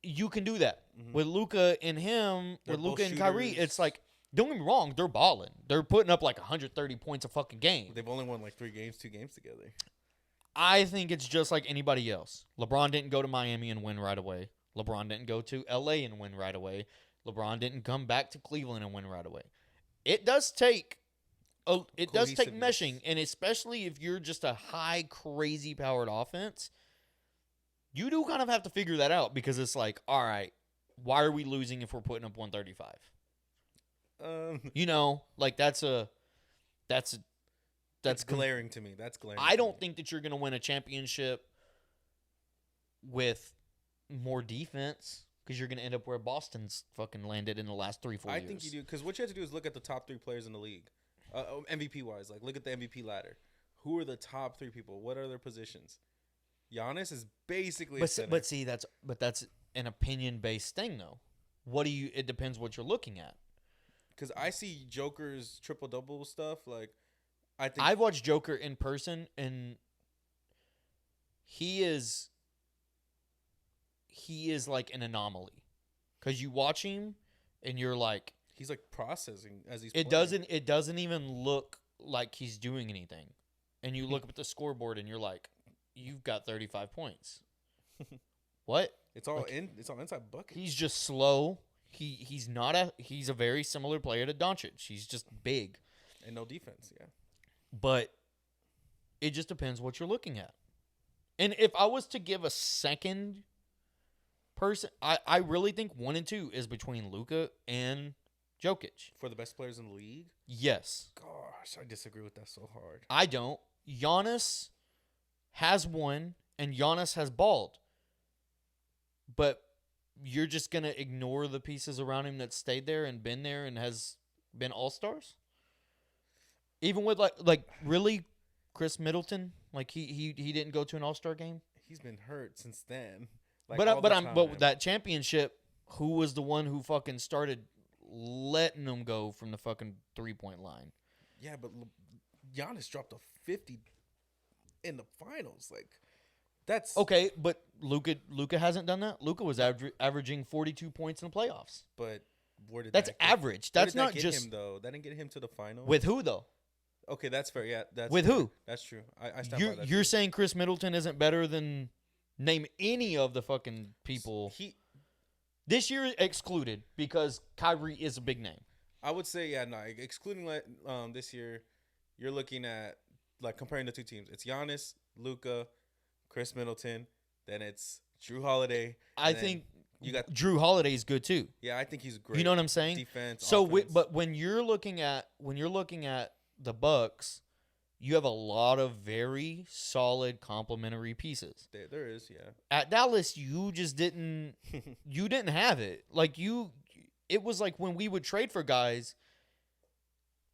S2: You can do that. With Luka and him, with Luka and Kyrie,
S1: shooters.
S2: it's like, don't get me wrong, they're balling. They're putting up like 130 points a fucking game.
S1: They've only won like 2 games together.
S2: I think it's just like anybody else. LeBron didn't go to Miami and win right away. LeBron didn't go to LA and win right away. LeBron didn't come back to Cleveland and win right away. it does take
S1: Cohesiveness.
S2: meshing, and especially if you're just a high, crazy powered offense, you do kind of have to figure that out because it's like, all right, why are we losing if we're putting up 135? Like that's
S1: glaring to me. That's glaring.
S2: I don't think that you're going to win a championship with more defense because you're going to end up where Boston's fucking landed in the last 3-4 years.
S1: I think you do because what you have to do is look at the top 3 players in the league, MVP wise. Like look at the MVP ladder. Who are the top 3 people? What are their positions? Giannis is basically.
S2: But see, that's an opinion based thing though. It depends what you're looking at.
S1: Because I see Joker's triple double stuff. Like I think
S2: I've watched Joker in person, and he is like an anomaly. Because you watch him, and you're like,
S1: he's like processing as he's.
S2: It
S1: playing.
S2: doesn't even look like he's doing anything, and you look up at the scoreboard, and you're like, you've got 35 points. What?
S1: It's all inside bucket.
S2: He's just slow. He's a very similar player to Doncic. He's just big.
S1: And no defense, yeah.
S2: But it just depends what you're looking at. And if I was to give a second person, I really think 1 and 2 is between Luka and Jokic.
S1: For the best players in the league?
S2: Yes.
S1: Gosh, I disagree with that so hard.
S2: I don't. Giannis has won, and Giannis has balled. But you're just going to ignore the pieces around him that stayed there and been there and has been all-stars? Even with, like really, Chris Middleton? Like, he didn't go to an all-star game?
S1: He's been hurt since then. Like,
S2: But that championship, who was the one who fucking started letting them go from the fucking three-point line?
S1: Yeah, but Giannis dropped a 50 in the finals. Like, that's
S2: okay. But Luka hasn't done that. Luka was averaging 42 points in the playoffs.
S1: But where did
S2: that's average? That's not just
S1: him though. That didn't get him to the final.
S2: With who though?
S1: Okay, that's fair. Yeah, that's
S2: with
S1: fair.
S2: who?
S1: That's true. I stand by that.
S2: You're saying Chris Middleton isn't better than name any of the fucking people. This year excluded because Kyrie is a big name.
S1: I would say excluding this year, you're looking at like comparing the two teams. It's Giannis, Luka, Chris Middleton, then it's Drew Holiday.
S2: I think
S1: you got
S2: Drew Holiday's good too.
S1: Yeah, I think he's great.
S2: You know what I'm saying?
S1: Defense.
S2: So,
S1: offense.
S2: but when you're looking at the Bucks, you have a lot of very solid complementary pieces.
S1: There is, yeah.
S2: At Dallas, you just didn't have it. Like it was like when we would trade for guys,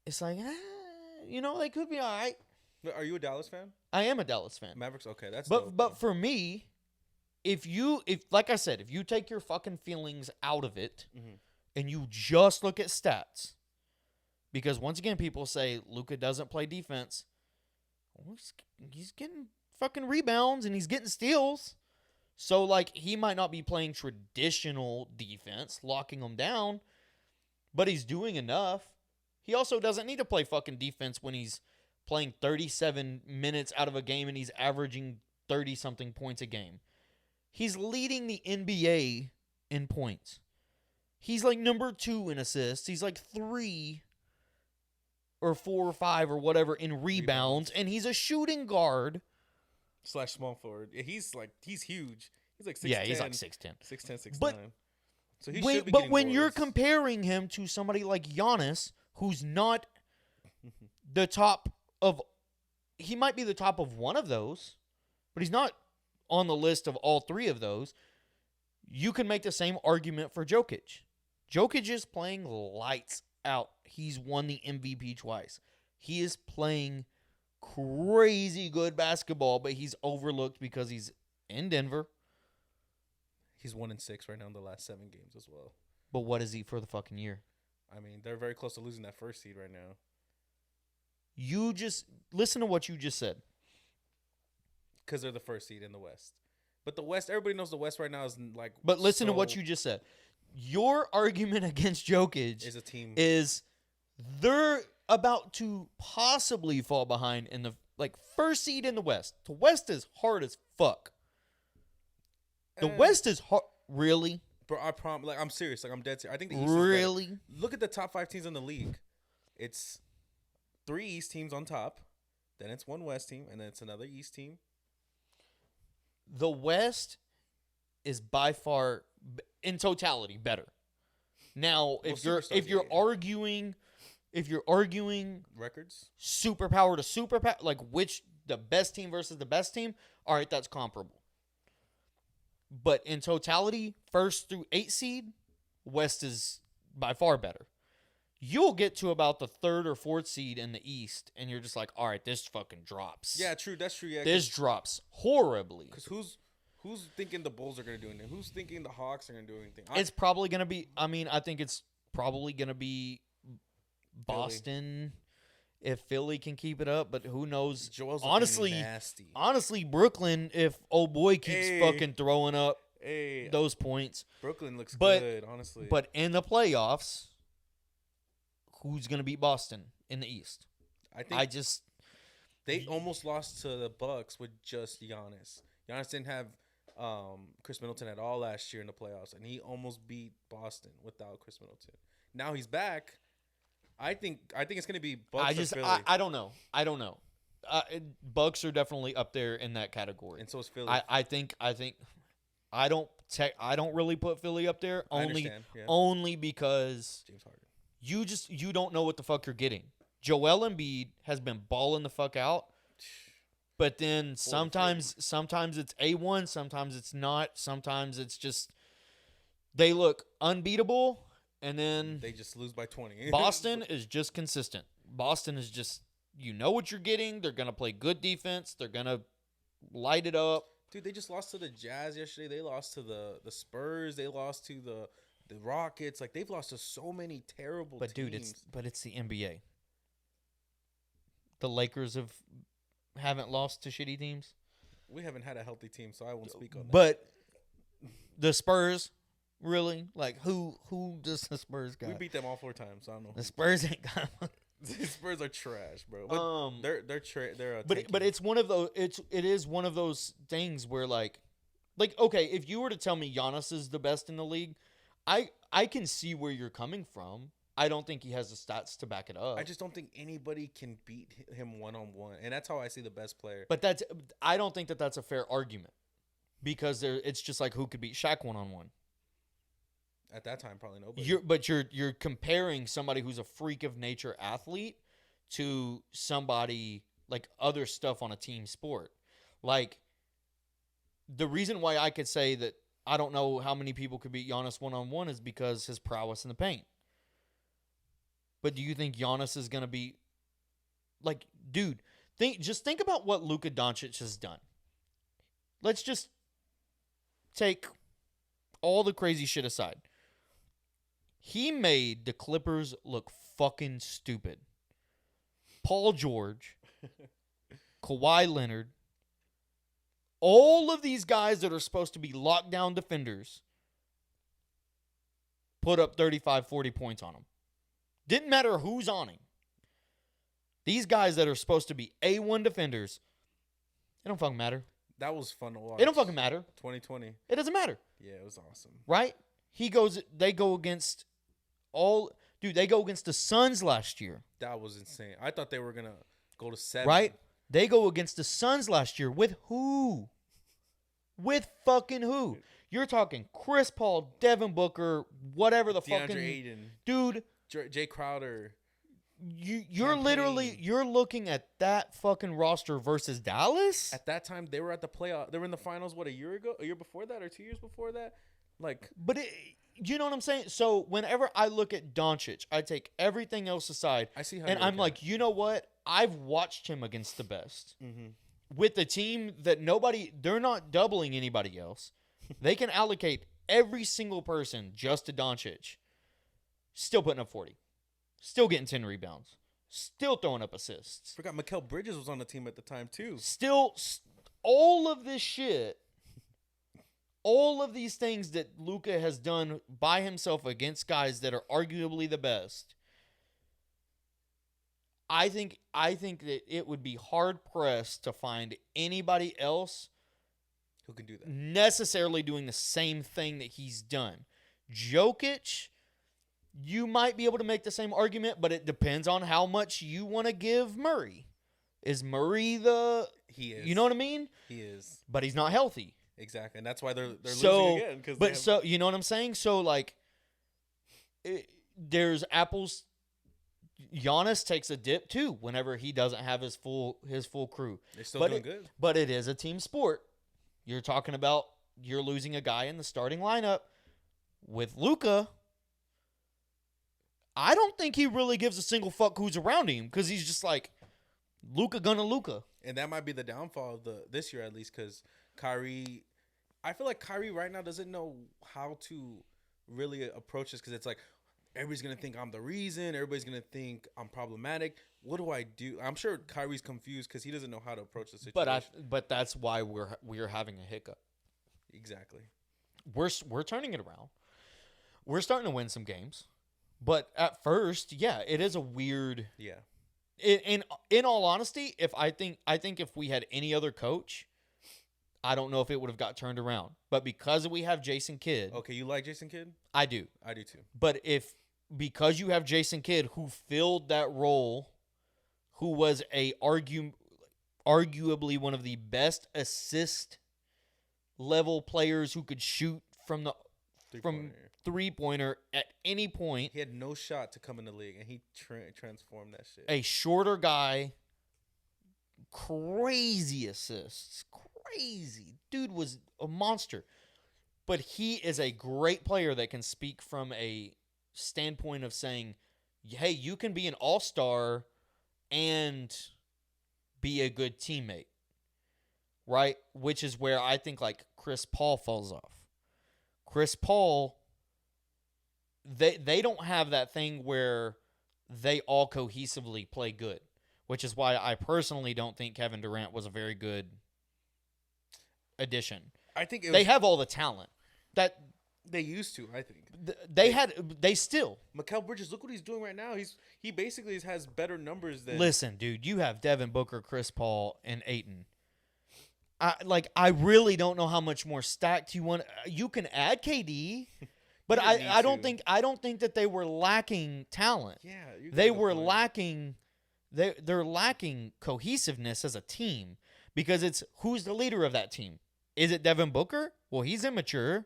S2: it's like, they could be all right.
S1: Are you a Dallas fan?
S2: I am a Dallas fan.
S1: Mavericks, okay, that's
S2: but for me, if like I said, if you take your fucking feelings out of it and you just look at stats, because once again, people say Luka doesn't play defense. Well, he's getting fucking rebounds and he's getting steals. So, like, he might not be playing traditional defense, locking them down, but he's doing enough. He also doesn't need to play fucking defense when he's playing 37 minutes out of a game and he's averaging 30-something points a game. He's leading the NBA in points. He's like number 2 in assists. He's like 3 or 4 or 5 or whatever in rebounds. And he's a shooting guard.
S1: / small forward. He's huge. He's like 6'10".
S2: Yeah, he's like 6'10".
S1: 6'10", 6'9".
S2: But,
S1: So he should be getting
S2: when you're
S1: boards.
S2: comparing him to somebody like Giannis, who's not the top of... He might be the top of one of those, but he's not on the list of all 3 of those. You can make the same argument for Jokic. Jokic is playing lights out. He's won the MVP twice. He is playing crazy good basketball, but he's overlooked because he's in Denver.
S1: He's 1-6 right now in the last 7 games as well.
S2: But what is he for the fucking year?
S1: I mean, they're very close to losing that first seed right now.
S2: You just listen to what you just said.
S1: Because they're the first seed in the West. But the West, everybody knows the West right now is like...
S2: But listen to what you just said. Your argument against Jokic
S1: is a team...
S2: is they're about to possibly fall behind in the first seed in the West. The West is hard as fuck. The West is hard. Really?
S1: Bro, I promise. I'm serious. I'm dead serious. I think the East
S2: really?
S1: is better. Look at the top 5 teams in the league. it's 3 East teams on top, then it's 1 West team, and then it's another East team.
S2: The West is by far, in totality, better. Now, if you're arguing
S1: records,
S2: superpower to superpower, like which the best team versus the best team, all right, that's comparable. But in totality, 1st through 8 seed, West is by far better. You'll get to about the 3rd or 4th seed in the East, and you're just like, all right, this fucking drops.
S1: Yeah, true. That's true. Yeah,
S2: this drops horribly.
S1: Because who's thinking the Bulls are going to do anything? Who's thinking the Hawks are going to do anything?
S2: It's probably going to be, I think it's probably going to be Boston if Philly can keep it up, but who knows?
S1: Joel's nasty.
S2: Honestly, Brooklyn, if old boy keeps fucking throwing up those points.
S1: Brooklyn looks good, honestly.
S2: But in the playoffs, who's going to beat Boston in the East?
S1: They almost lost to the Bucks with just Giannis. Giannis didn't have Chris Middleton at all last year in the playoffs, and he almost beat Boston without Chris Middleton. Now he's back. I think it's going to be Bucks or Philly.
S2: I don't know. Bucks are definitely up there in that category,
S1: and so is Philly.
S2: I think I don't really put Philly up there only because
S1: James Harden.
S2: You don't know what the fuck you're getting. Joel Embiid has been balling the fuck out, but then sometimes it's A1, sometimes it's not, sometimes it's just they look unbeatable, and then
S1: they just lose by 20.
S2: Boston is just consistent. Boston is just, you know what you're getting. They're gonna play good defense. They're gonna light it up.
S1: Dude, they just lost to the Jazz yesterday. They lost to the Spurs. They lost to the Rockets. Like, they've lost to so many terrible teams.
S2: But it's the NBA. The Lakers haven't lost to shitty teams.
S1: We haven't had a healthy team, so I won't speak on that.
S2: But the Spurs, really? Like, who does the Spurs got?
S1: We beat them all 4 times, so I don't know.
S2: The Spurs ain't got one.
S1: The Spurs are trash, bro. But they're
S2: but it's one of those it is one of those things where like okay, if you were to tell me Giannis is the best in the league, I can see where you're coming from. I don't think he has the stats to back it up.
S1: I just don't think anybody can beat him one-on-one, and that's how I see the best player.
S2: But I don't think that's a fair argument because it's just like who could beat Shaq one-on-one.
S1: At that time, probably nobody.
S2: But you're comparing somebody who's a freak of nature athlete to somebody like other stuff on a team sport. Like, the reason why I could say that I don't know how many people could beat Giannis one-on-one is because his prowess in the paint. But do you think Giannis is going to be like, dude, think about what Luka Doncic has done. Let's just take all the crazy shit aside. He made the Clippers look fucking stupid. Paul George, Kawhi Leonard, all of these guys that are supposed to be lockdown defenders put up 35, 40 points on him. Didn't matter who's on him. These guys that are supposed to be A1 defenders, it don't fucking matter.
S1: That was fun to watch.
S2: It don't fucking matter.
S1: 2020.
S2: It doesn't matter.
S1: Yeah, it was awesome.
S2: Right? They go against they go against the Suns last year.
S1: That was insane. I thought they were going to go to 7.
S2: Right? They go against the Suns last year with who? With fucking who? You're talking Chris Paul, Devin Booker, whatever the
S1: DeAndre
S2: fucking
S1: Ayton.
S2: Dude,
S1: Jay Crowder.
S2: You're looking at that fucking roster versus Dallas?
S1: At that time, they were at the playoff. They were in the finals, a year ago? A year before that or 2 years before that?
S2: But you know what I'm saying? So whenever I look at Doncic, I take everything else aside.
S1: I see how
S2: and I'm like, you know what? I've watched him against the best.
S1: Mm-hmm.
S2: With the team that they're not doubling anybody else. They can allocate every single person just to Doncic. Still putting up 40. Still getting 10 rebounds. Still throwing up assists.
S1: Forgot Mikal Bridges was on the team at the time, too.
S2: Still, all of this shit, all of these things that Luka has done by himself against guys that are arguably the best, I think that it would be hard-pressed to find anybody else
S1: who can do that,
S2: necessarily doing the same thing that he's done. Jokic you might be able to make the same argument, but it depends on how much you want to give Murray. Is Murray
S1: He is.
S2: You know what I mean?
S1: He is.
S2: But he's not healthy.
S1: Exactly, and that's why they're
S2: so,
S1: losing again.
S2: But so you know what I'm saying? So like, there's apples. Giannis takes a dip too whenever he doesn't have his full crew.
S1: They're still doing good.
S2: But it is a team sport. You're talking about you're losing a guy in the starting lineup with Luka. I don't think he really gives a single fuck who's around him because he's just like Luka gonna Luka.
S1: And that might be the downfall of this year at least because Kyrie. I feel like Kyrie right now doesn't know how to really approach this because it's like everybody's gonna think I'm the reason. Everybody's gonna think I'm problematic. What do I do? I'm sure Kyrie's confused because he doesn't know how to approach the situation.
S2: But that's why we're having a hiccup.
S1: Exactly.
S2: We're turning it around. We're starting to win some games, but at first, yeah, it is a weird.
S1: Yeah.
S2: In all honesty, I think if we had any other coach, I don't know if it would have got turned around. But because we have Jason Kidd.
S1: Okay, you like Jason Kidd?
S2: I do.
S1: I do too.
S2: But because you have Jason Kidd who filled that role, who was arguably one of the best assist level players who could shoot from three-pointer at any point.
S1: He had no shot to come in the league, and he transformed that shit.
S2: A shorter guy, crazy assists, crazy. Dude was a monster. But he is a great player that can speak from a standpoint of saying, hey, you can be an all-star and be a good teammate, right? Which is where I think like Chris Paul falls off. Chris Paul, they don't have that thing where they all cohesively play good, which is why I personally don't think Kevin Durant was a very good addition.
S1: I think
S2: they have all the talent that
S1: they used to. I think
S2: they still.
S1: Mikal Bridges, look what he's doing right now. He basically has better numbers than.
S2: Listen, dude, you have Devin Booker, Chris Paul, and Ayton. I really don't know how much more stacked you want. You can add KD, but I don't think that they were lacking talent.
S1: Yeah,
S2: they were lacking. They're lacking cohesiveness as a team because it's who's the leader of that team. Is it Devin Booker? Well, he's immature.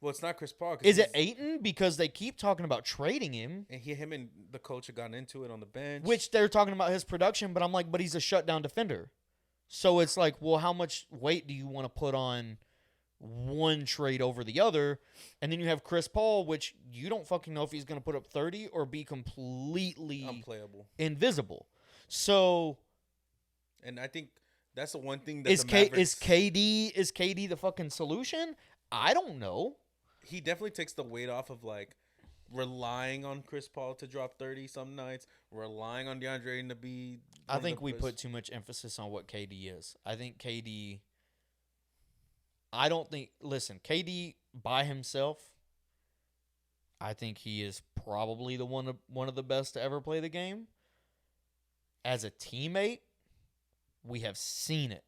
S1: Well, it's not Chris Paul.
S2: Is it Ayton? Because they keep talking about trading him.
S1: And him and the coach have gotten into it on the bench.
S2: Which they're talking about his production, but I'm like, but he's a shutdown defender. So it's like, well, how much weight do you want to put on one trade over the other? And then you have Chris Paul, which you don't fucking know if he's going to put up 30 or be completely
S1: unplayable,
S2: invisible. So,
S1: and I think that's the one thing that
S2: is KD the fucking solution? I don't know.
S1: He definitely takes the weight off of like relying on Chris Paul to drop 30 some nights, relying on DeAndre Ayton to be.
S2: I think we put too much emphasis on what KD is. I think KD. I don't think. Listen, KD by himself. I think he is probably the one of the best to ever play the game. As a teammate, we have seen it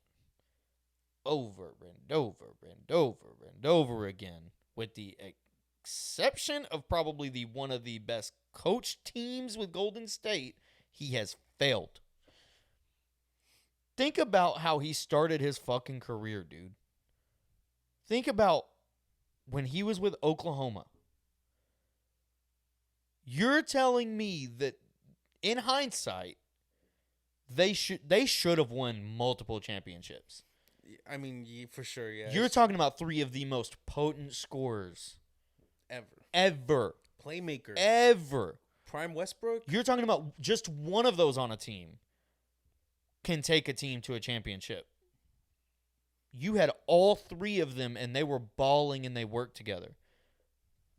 S2: over and over and over and over again, with the exception of probably one of the best coached teams with Golden State. He has failed. Think about how he started his fucking career, dude. Think about when he was with Oklahoma. You're telling me that in hindsight, they should have won multiple championships.
S1: I mean, for sure, yeah.
S2: You're talking about three of the most potent scorers
S1: ever. Playmaker.
S2: Ever.
S1: Prime Westbrook.
S2: You're talking about just one of those on a team can take a team to a championship. You had all three of them, and they were balling, and they worked together.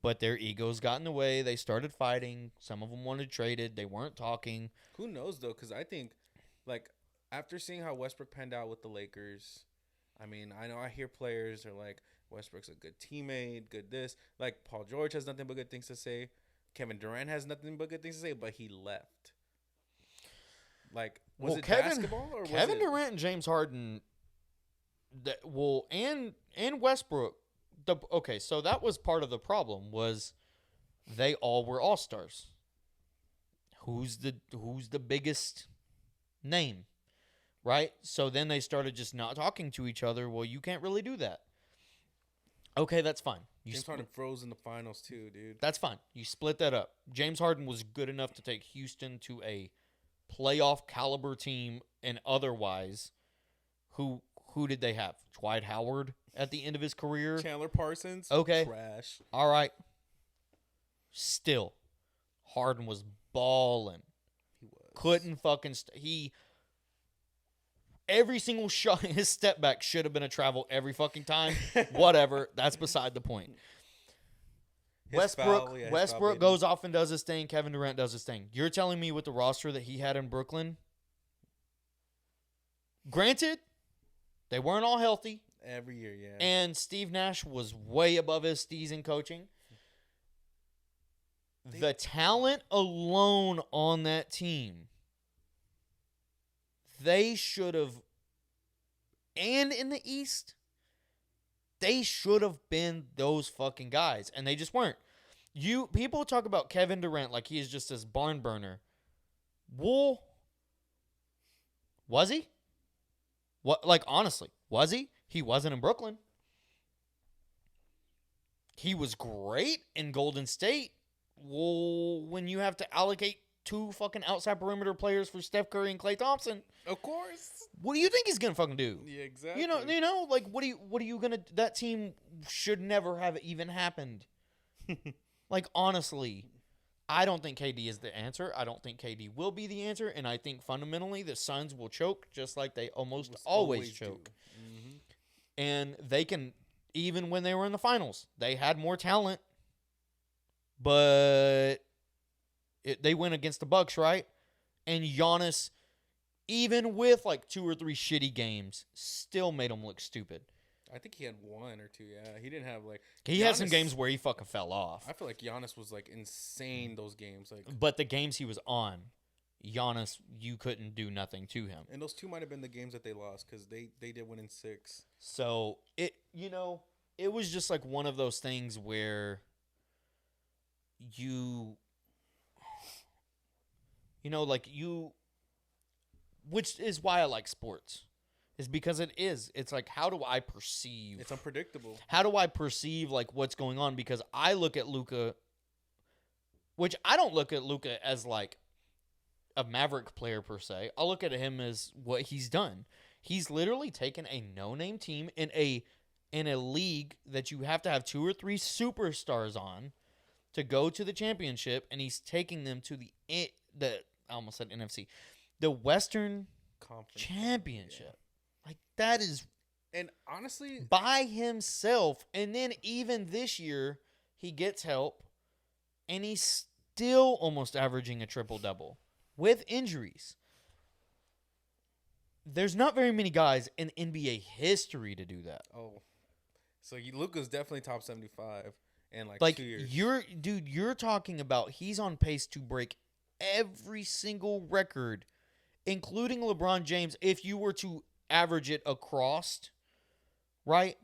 S2: But their egos got in the way. They started fighting. Some of them wanted traded. They weren't talking.
S1: Who knows, though? Because I think, like, after seeing how Westbrook panned out with the Lakers, I mean, I know I hear players are like, Westbrook's a good teammate, good this. Like, Paul George has nothing but good things to say. Kevin Durant has nothing but good things to say, but he left. Like, was it basketball or
S2: Kevin Durant and James Harden, and Westbrook. Okay, so that was part of the problem was they all were all-stars. Who's the biggest name, right? So then they started just not talking to each other. Well, you can't really do that. Okay, that's fine.
S1: James Harden froze in the finals too, dude.
S2: That's fine. You split that up. James Harden was good enough to take Houston to a playoff caliber team, and otherwise, who did they have? Dwight Howard at the end of his career?
S1: Chandler Parsons?
S2: Okay.
S1: Trash.
S2: All right. Still, Harden was balling.
S1: He was.
S2: Couldn't fucking every single shot, his step back should have been a travel every fucking time. Whatever. That's beside the point. Westbrook goes off and does his thing. Kevin Durant does his thing. You're telling me with the roster that he had in Brooklyn, granted, they weren't all healthy.
S1: Every year, yeah.
S2: And Steve Nash was way above his steez in coaching. The talent alone on that team, they should have, and in the East, they should have been those fucking guys, and they just weren't. People talk about Kevin Durant like he is just this barn burner. Well, was he? What? Like, honestly, was he? He wasn't in Brooklyn. He was great in Golden State. Well, when you have to allocate 2 fucking outside perimeter players for Steph Curry and Klay Thompson,
S1: of course.
S2: What do you think he's gonna fucking do?
S1: Yeah, exactly.
S2: You know, like what are you gonna? That team should never have even happened. Like, honestly, I don't think KD is the answer. I don't think KD will be the answer, and I think fundamentally the Suns will choke just like they almost always choke.
S1: Mm-hmm.
S2: And they can, even when they were in the finals, they had more talent, but they went against the Bucks, right? And Giannis, even with like 2 or 3 shitty games, still made them look stupid.
S1: I think he had 1 or 2. Yeah, he didn't have like.
S2: He had some games where he fucking fell off.
S1: I feel like Giannis was like insane those games. Like,
S2: but the games he was on, Giannis, you couldn't do nothing to him.
S1: And those 2 might have been the games that they lost because they did win in 6.
S2: So it was just like one of those things where which is why I like sports. Is because it's like, how do I perceive?
S1: It's unpredictable.
S2: How do I perceive like what's going on? Because I look at Luka, which I don't look at Luka as like a Maverick player per se. I look at him as what he's done. He's literally taken a no-name team in a league that you have to have 2 or 3 superstars on to go to the championship, and he's taking them to I almost said NFC, the Western
S1: Conference
S2: Championship.
S1: Yeah.
S2: Like, that is,
S1: and honestly,
S2: by himself. And then even this year, he gets help, and he's still almost averaging a triple-double with injuries. There's not very many guys in NBA history to do that.
S1: Oh, so Luka's definitely top 75 in like 2 years.
S2: You're talking about he's on pace to break every single record, including LeBron James. If you were to average it across, right?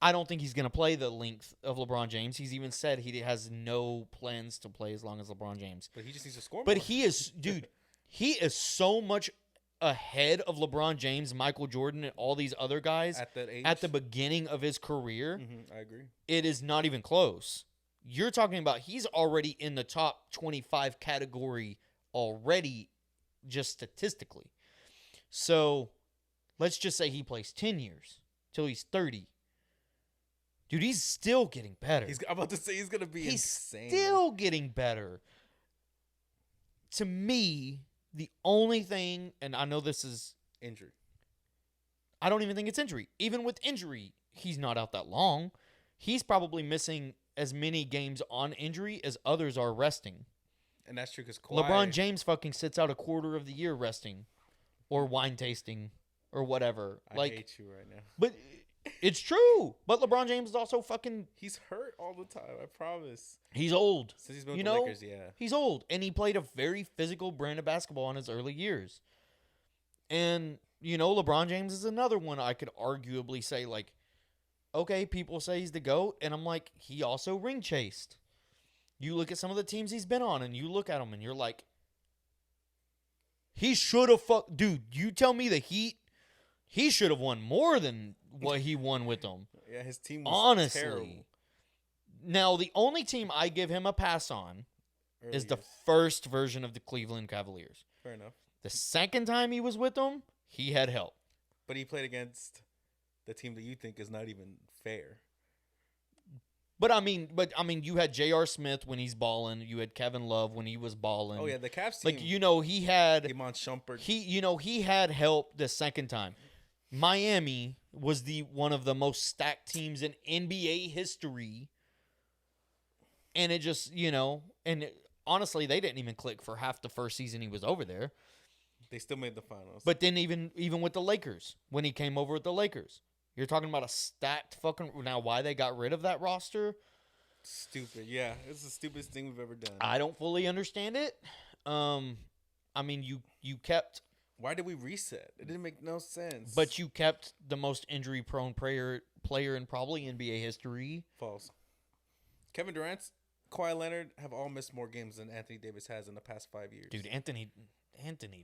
S2: I don't think he's going to play the length of LeBron James. He's even said he has no plans to play as long as LeBron James.
S1: But he just needs to score more.
S2: But he is, dude, he is so much ahead of LeBron James, Michael Jordan, and all these other guys
S1: at that age,
S2: at the beginning of his career.
S1: Mm-hmm, I agree.
S2: It is not even close. You're talking about he's already in the top 25 category already, just statistically. So let's just say he plays 10 years till he's 30. Dude, he's still getting better.
S1: I'm about to say he's going to be insane.
S2: He's still getting better. To me, the only thing, and I know this is
S1: injury.
S2: I don't even think it's injury. Even with injury, he's not out that long. He's probably missing as many games on injury as others are resting.
S1: And that's true because
S2: LeBron James fucking sits out a quarter of the year resting or wine tasting or whatever.
S1: I hate you right now.
S2: But it's true. But LeBron James is also fucking...
S1: He's hurt all the time, I promise.
S2: He's old.
S1: Since he's been with the Lakers, yeah.
S2: He's old. And he played a very physical brand of basketball in his early years. And, LeBron James is another one I could arguably say, like, okay, people say he's the GOAT. And I'm like, he also ring chased. You look at some of the teams he's been on, and you look at him, and you're like, he should have dude, you tell me the Heat, he should have won more than what he won with them.
S1: Yeah, his team was
S2: honestly
S1: terrible.
S2: Now, the only team I give him a pass on is the first version of the Cleveland Cavaliers.
S1: Fair enough.
S2: The second time he was with them, he had help.
S1: But he played against the team that you think is not even fair.
S2: But I mean, you had J.R. Smith when he's balling. You had Kevin Love when he was balling.
S1: Oh yeah, the Cavs team.
S2: Like, he had
S1: Iman Shumpert.
S2: He had help the second time. Miami was one of the most stacked teams in NBA history. And it just, honestly, they didn't even click for half the first season he was over there.
S1: They still made the finals.
S2: But then even with the Lakers, when he came over with the Lakers, you're talking about a stacked fucking... Now, why they got rid of that roster?
S1: Stupid. Yeah, it's the stupidest thing we've ever done.
S2: I don't fully understand it. You kept...
S1: Why did we reset? It didn't make no sense.
S2: But you kept the most injury-prone player in probably NBA history.
S1: False. Kevin Durant, Kawhi Leonard have all missed more games than Anthony Davis has in the past 5 years.
S2: Dude, Anthony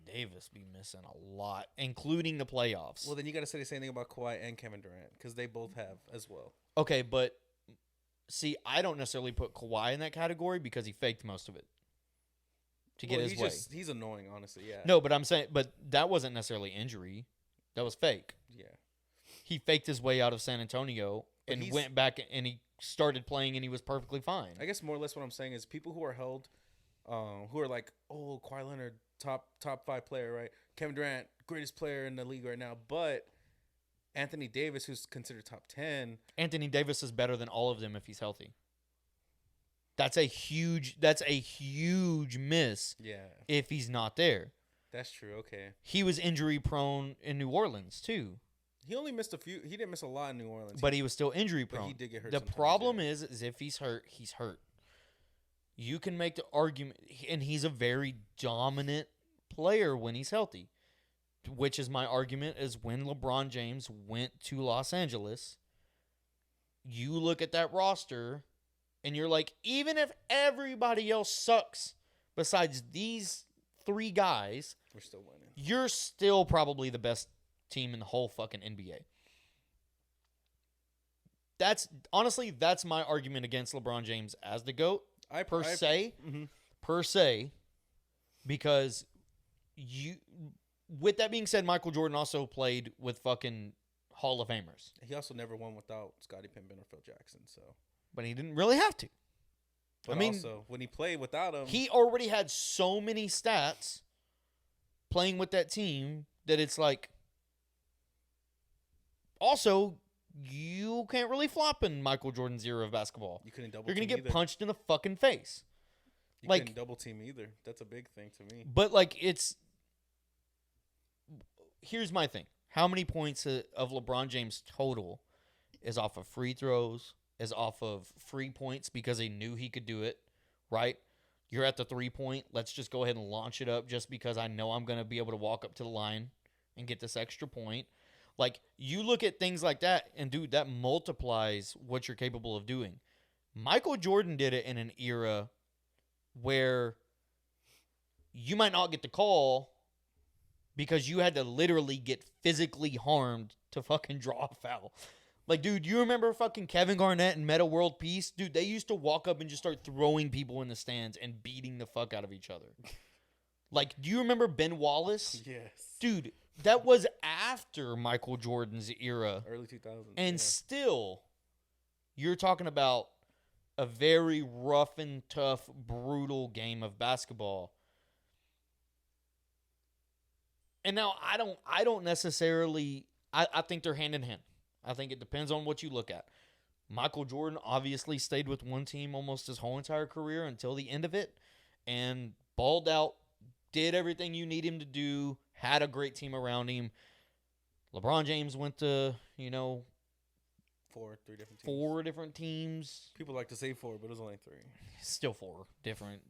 S2: Davis be missing a lot, including the playoffs.
S1: Well, then you got to say the same thing about Kawhi and Kevin Durant because they both have as well.
S2: Okay, but see, I don't necessarily put Kawhi in that category because he faked most of it to get his way.
S1: He's annoying, honestly, yeah.
S2: No, but I'm saying, that wasn't necessarily injury. That was fake.
S1: Yeah.
S2: He faked his way out of San Antonio and went back and he started playing and he was perfectly fine.
S1: I guess more or less what I'm saying is people who are held, who are like, oh, Kawhi Leonard, top 5 player, right? Kevin Durant, greatest player in the league right now, but Anthony Davis, who's considered top 10.
S2: Anthony Davis is better than all of them if he's healthy. That's a huge miss.
S1: Yeah.
S2: If he's not there.
S1: That's true. Okay.
S2: He was injury prone in New Orleans too.
S1: He only missed a few. He didn't miss a lot in New Orleans.
S2: But he was still injury prone.
S1: But he did get hurt.
S2: The problem is if he's hurt, he's hurt. You can make the argument, and he's a very dominant player when he's healthy, which is my argument is when LeBron James went to Los Angeles, you look at that roster, and you're like, even if everybody else sucks besides these 3 guys,
S1: we're still winning.
S2: You're still probably the best team in the whole fucking NBA. That's my argument against LeBron James as the GOAT. Per se, because with that being said, Michael Jordan also played with fucking Hall of Famers.
S1: He also never won without Scottie Pippen or Phil Jackson, so.
S2: But he didn't really have to.
S1: But also, when he played without him,
S2: he already had so many stats playing with that team that it's like. Also, you can't really flop in Michael Jordan's era of basketball.
S1: You couldn't double.
S2: You're gonna
S1: team
S2: get punched in the fucking face.
S1: You couldn't double team either. That's a big thing to me.
S2: But here's my thing: how many points of LeBron James total is off of free throws? Is off of free points because he knew he could do it, right? You're at the 3-point. Let's just go ahead and launch it up just because I know I'm going to be able to walk up to the line and get this extra point. Like, you look at things like that, and, dude, that multiplies what you're capable of doing. Michael Jordan did it in an era where you might not get the call because you had to literally get physically harmed to fucking draw a foul. Like, dude, you remember fucking Kevin Garnett and Metta World Peace? Dude, they used to walk up and just start throwing people in the stands and beating the fuck out of each other. Like, do you remember Ben Wallace?
S1: Yes.
S2: Dude, that was after Michael Jordan's era.
S1: Early 2000s.
S2: And still, you're talking about a very rough and tough, brutal game of basketball. And now I don't necessarily I think they're hand in hand. I think it depends on what you look at. Michael Jordan obviously stayed with one team almost his whole entire career until the end of it and balled out, did everything you need him to do, had a great team around him. LeBron James went to,
S1: 4 different teams.
S2: 4 different teams.
S1: People like to say 4, but it was only 3.
S2: Still 4 different,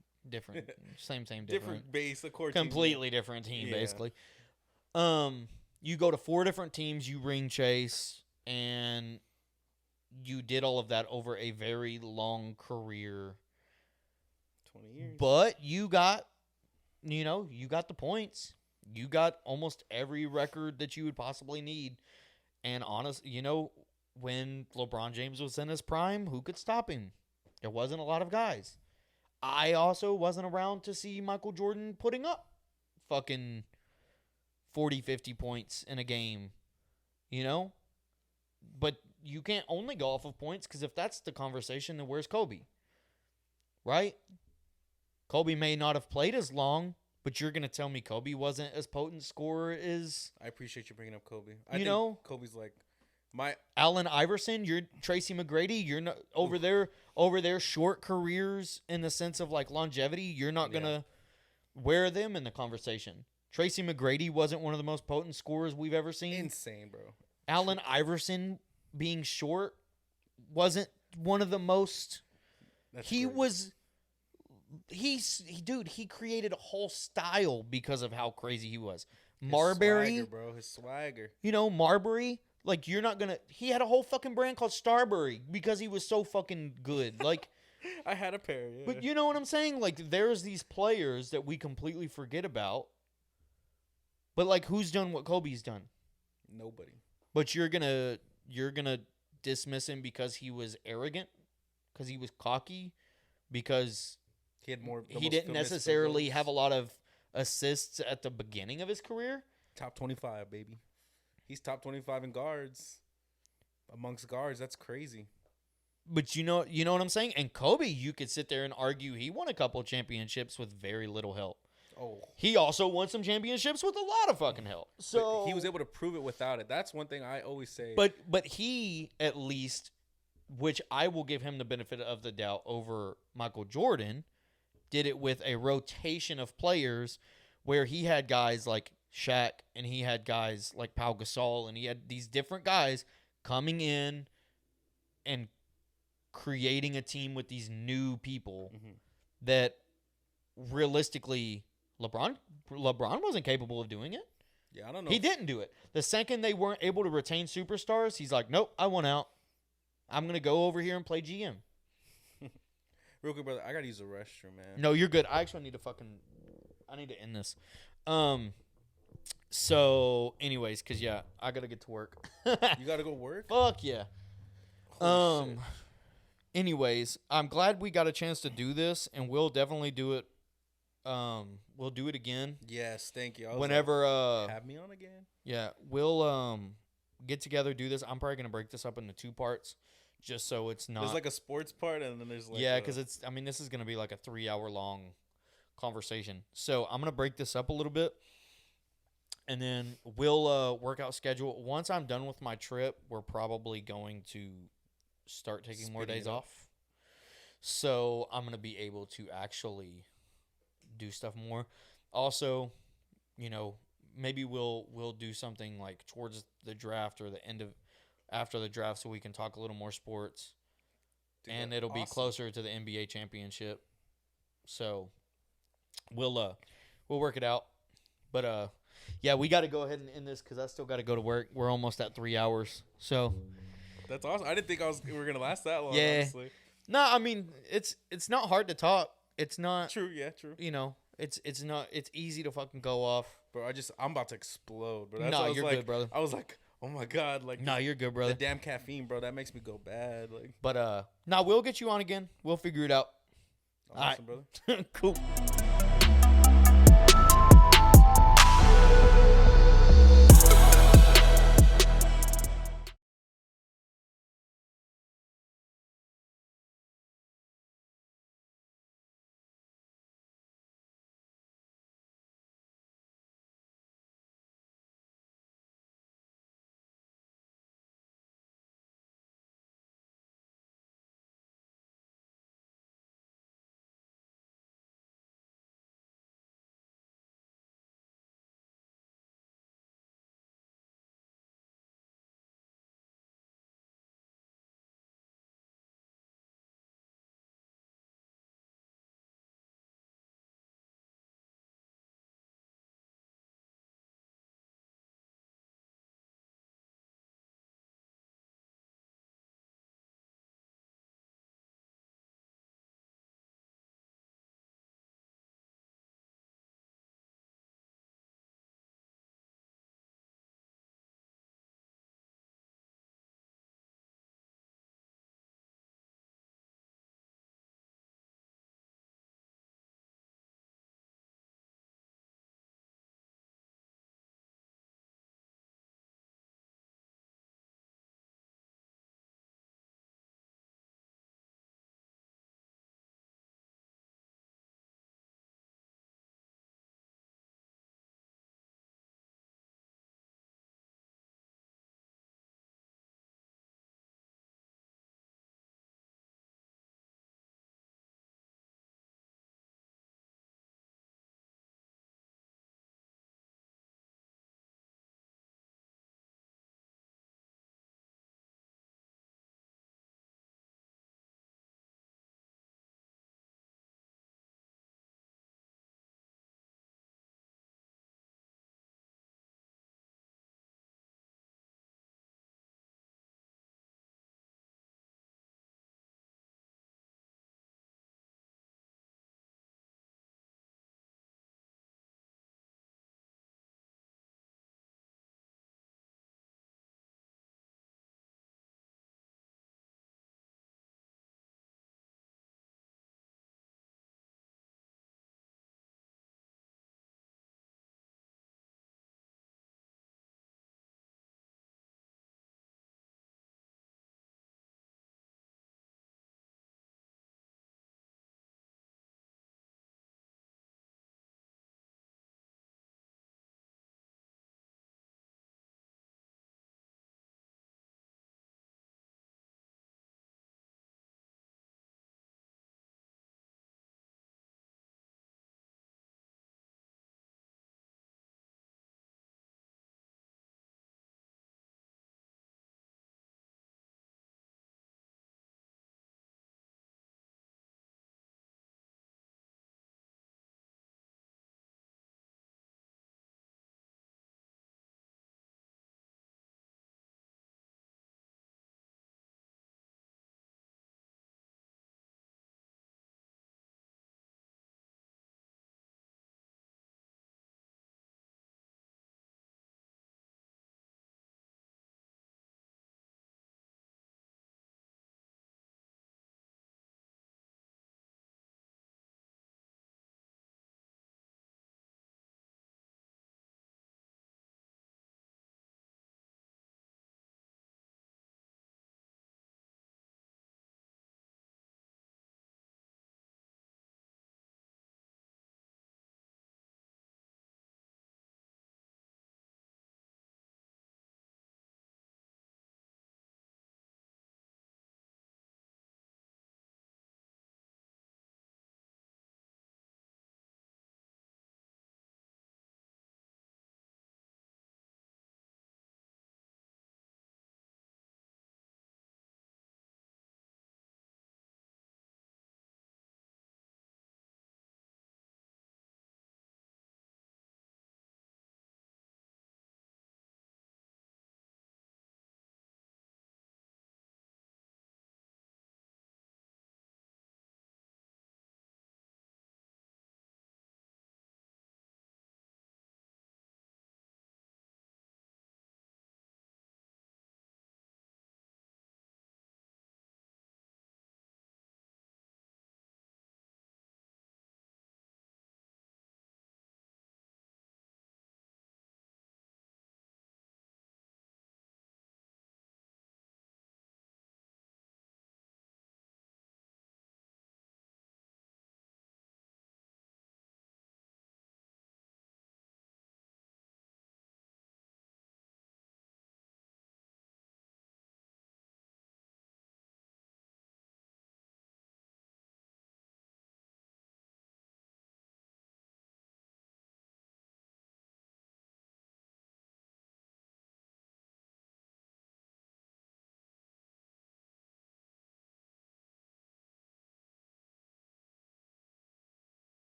S2: same,
S1: different base, of course.
S2: Completely different team, basically. You go to 4 different teams, you ring chase, and you did all of that over a very long career.
S1: 20 years.
S2: But you got the points. You got almost every record that you would possibly need. And when LeBron James was in his prime, who could stop him? There wasn't a lot of guys. I also wasn't around to see Michael Jordan putting up fucking 40, 50 points in a game, But you can't only go off of points, because if that's the conversation, then where's Kobe? Right? Kobe may not have played as long, but you're going to tell me Kobe wasn't as potent scorer as...
S1: I appreciate you bringing up Kobe. I think Kobe's like my...
S2: Allen Iverson, you're Tracy McGrady, you're not... Over their short careers in the sense of like longevity, you're not going to wear them in the conversation. Tracy McGrady wasn't one of the most potent scorers we've ever seen.
S1: Insane, bro.
S2: Allen Iverson being short wasn't one of the most... He created a whole style because of how crazy he was. Marbury,
S1: his swagger, bro. His swagger.
S2: Marbury, like you're not gonna. He had a whole fucking brand called Starbury because he was so fucking good. Like,
S1: I had a pair. Yeah.
S2: But you know what I'm saying? Like, there's these players that we completely forget about. But like, who's done what Kobe's done?
S1: Nobody.
S2: But you're gonna dismiss him because he was arrogant, because he was cocky, because he didn't necessarily have a lot of assists at the beginning of his career.
S1: Top 25, baby. He's top 25 in guards. Amongst guards, that's crazy.
S2: But you know what I'm saying? And Kobe, you could sit there and argue he won a couple championships with very little help.
S1: Oh.
S2: He also won some championships with a lot of fucking help. So
S1: but he was able to prove it without it. That's one thing I always say.
S2: But he, at least, which I will give him the benefit of the doubt over Michael Jordan, did it with a rotation of players where he had guys like Shaq and he had guys like Pau Gasol and he had these different guys coming in and creating a team with these new people that realistically LeBron wasn't capable of doing it.
S1: Yeah, I don't know.
S2: He didn't do it. The second they weren't able to retain superstars, he's like, nope, I want out. I'm going to go over here and play GM.
S1: Real quick, brother, I got to use the restroom, man.
S2: No, you're good. I actually need to end this. So, anyways, because, yeah, I got to get to work.
S1: You got to go work?
S2: Fuck, yeah.
S1: Holy shit.
S2: Anyways, I'm glad we got a chance to do this, and we'll definitely do it. We'll do it again.
S1: Yes, thank you.
S2: Whenever
S1: have me on again?
S2: Yeah, we'll get together, do this. I'm probably going to break this up into 2 parts. Just so it's not...
S1: There's like a sports part and then there's like...
S2: Yeah, because this is going to be like a 3-hour-long conversation. So I'm going to break this up a little bit. And then we'll work out schedule. Once I'm done with my trip, we're probably going to start taking more days off. So I'm going to be able to actually do stuff more. Also, maybe we'll do something like towards the draft or the end of... after the draft so we can talk a little more sports. Dude, and it'll be closer to the NBA championship. So we'll work it out. But yeah, we got to go ahead and end this because I still got to go to work. We're almost at 3 hours. So
S1: that's awesome. I didn't think we were going to last that long,
S2: yeah.
S1: honestly.
S2: No, I mean, it's not hard to talk. It's not
S1: true, yeah, true.
S2: It's easy to fucking go off.
S1: Bro, I'm about to explode, bro.
S2: No, you're good, brother.
S1: I was like, oh my God, like
S2: no, you're good, brother.
S1: The damn caffeine, bro, that makes me go bad. Like,
S2: but we'll get you on again. We'll figure it out.
S1: Awesome,
S2: all right.
S1: brother.
S2: Cool.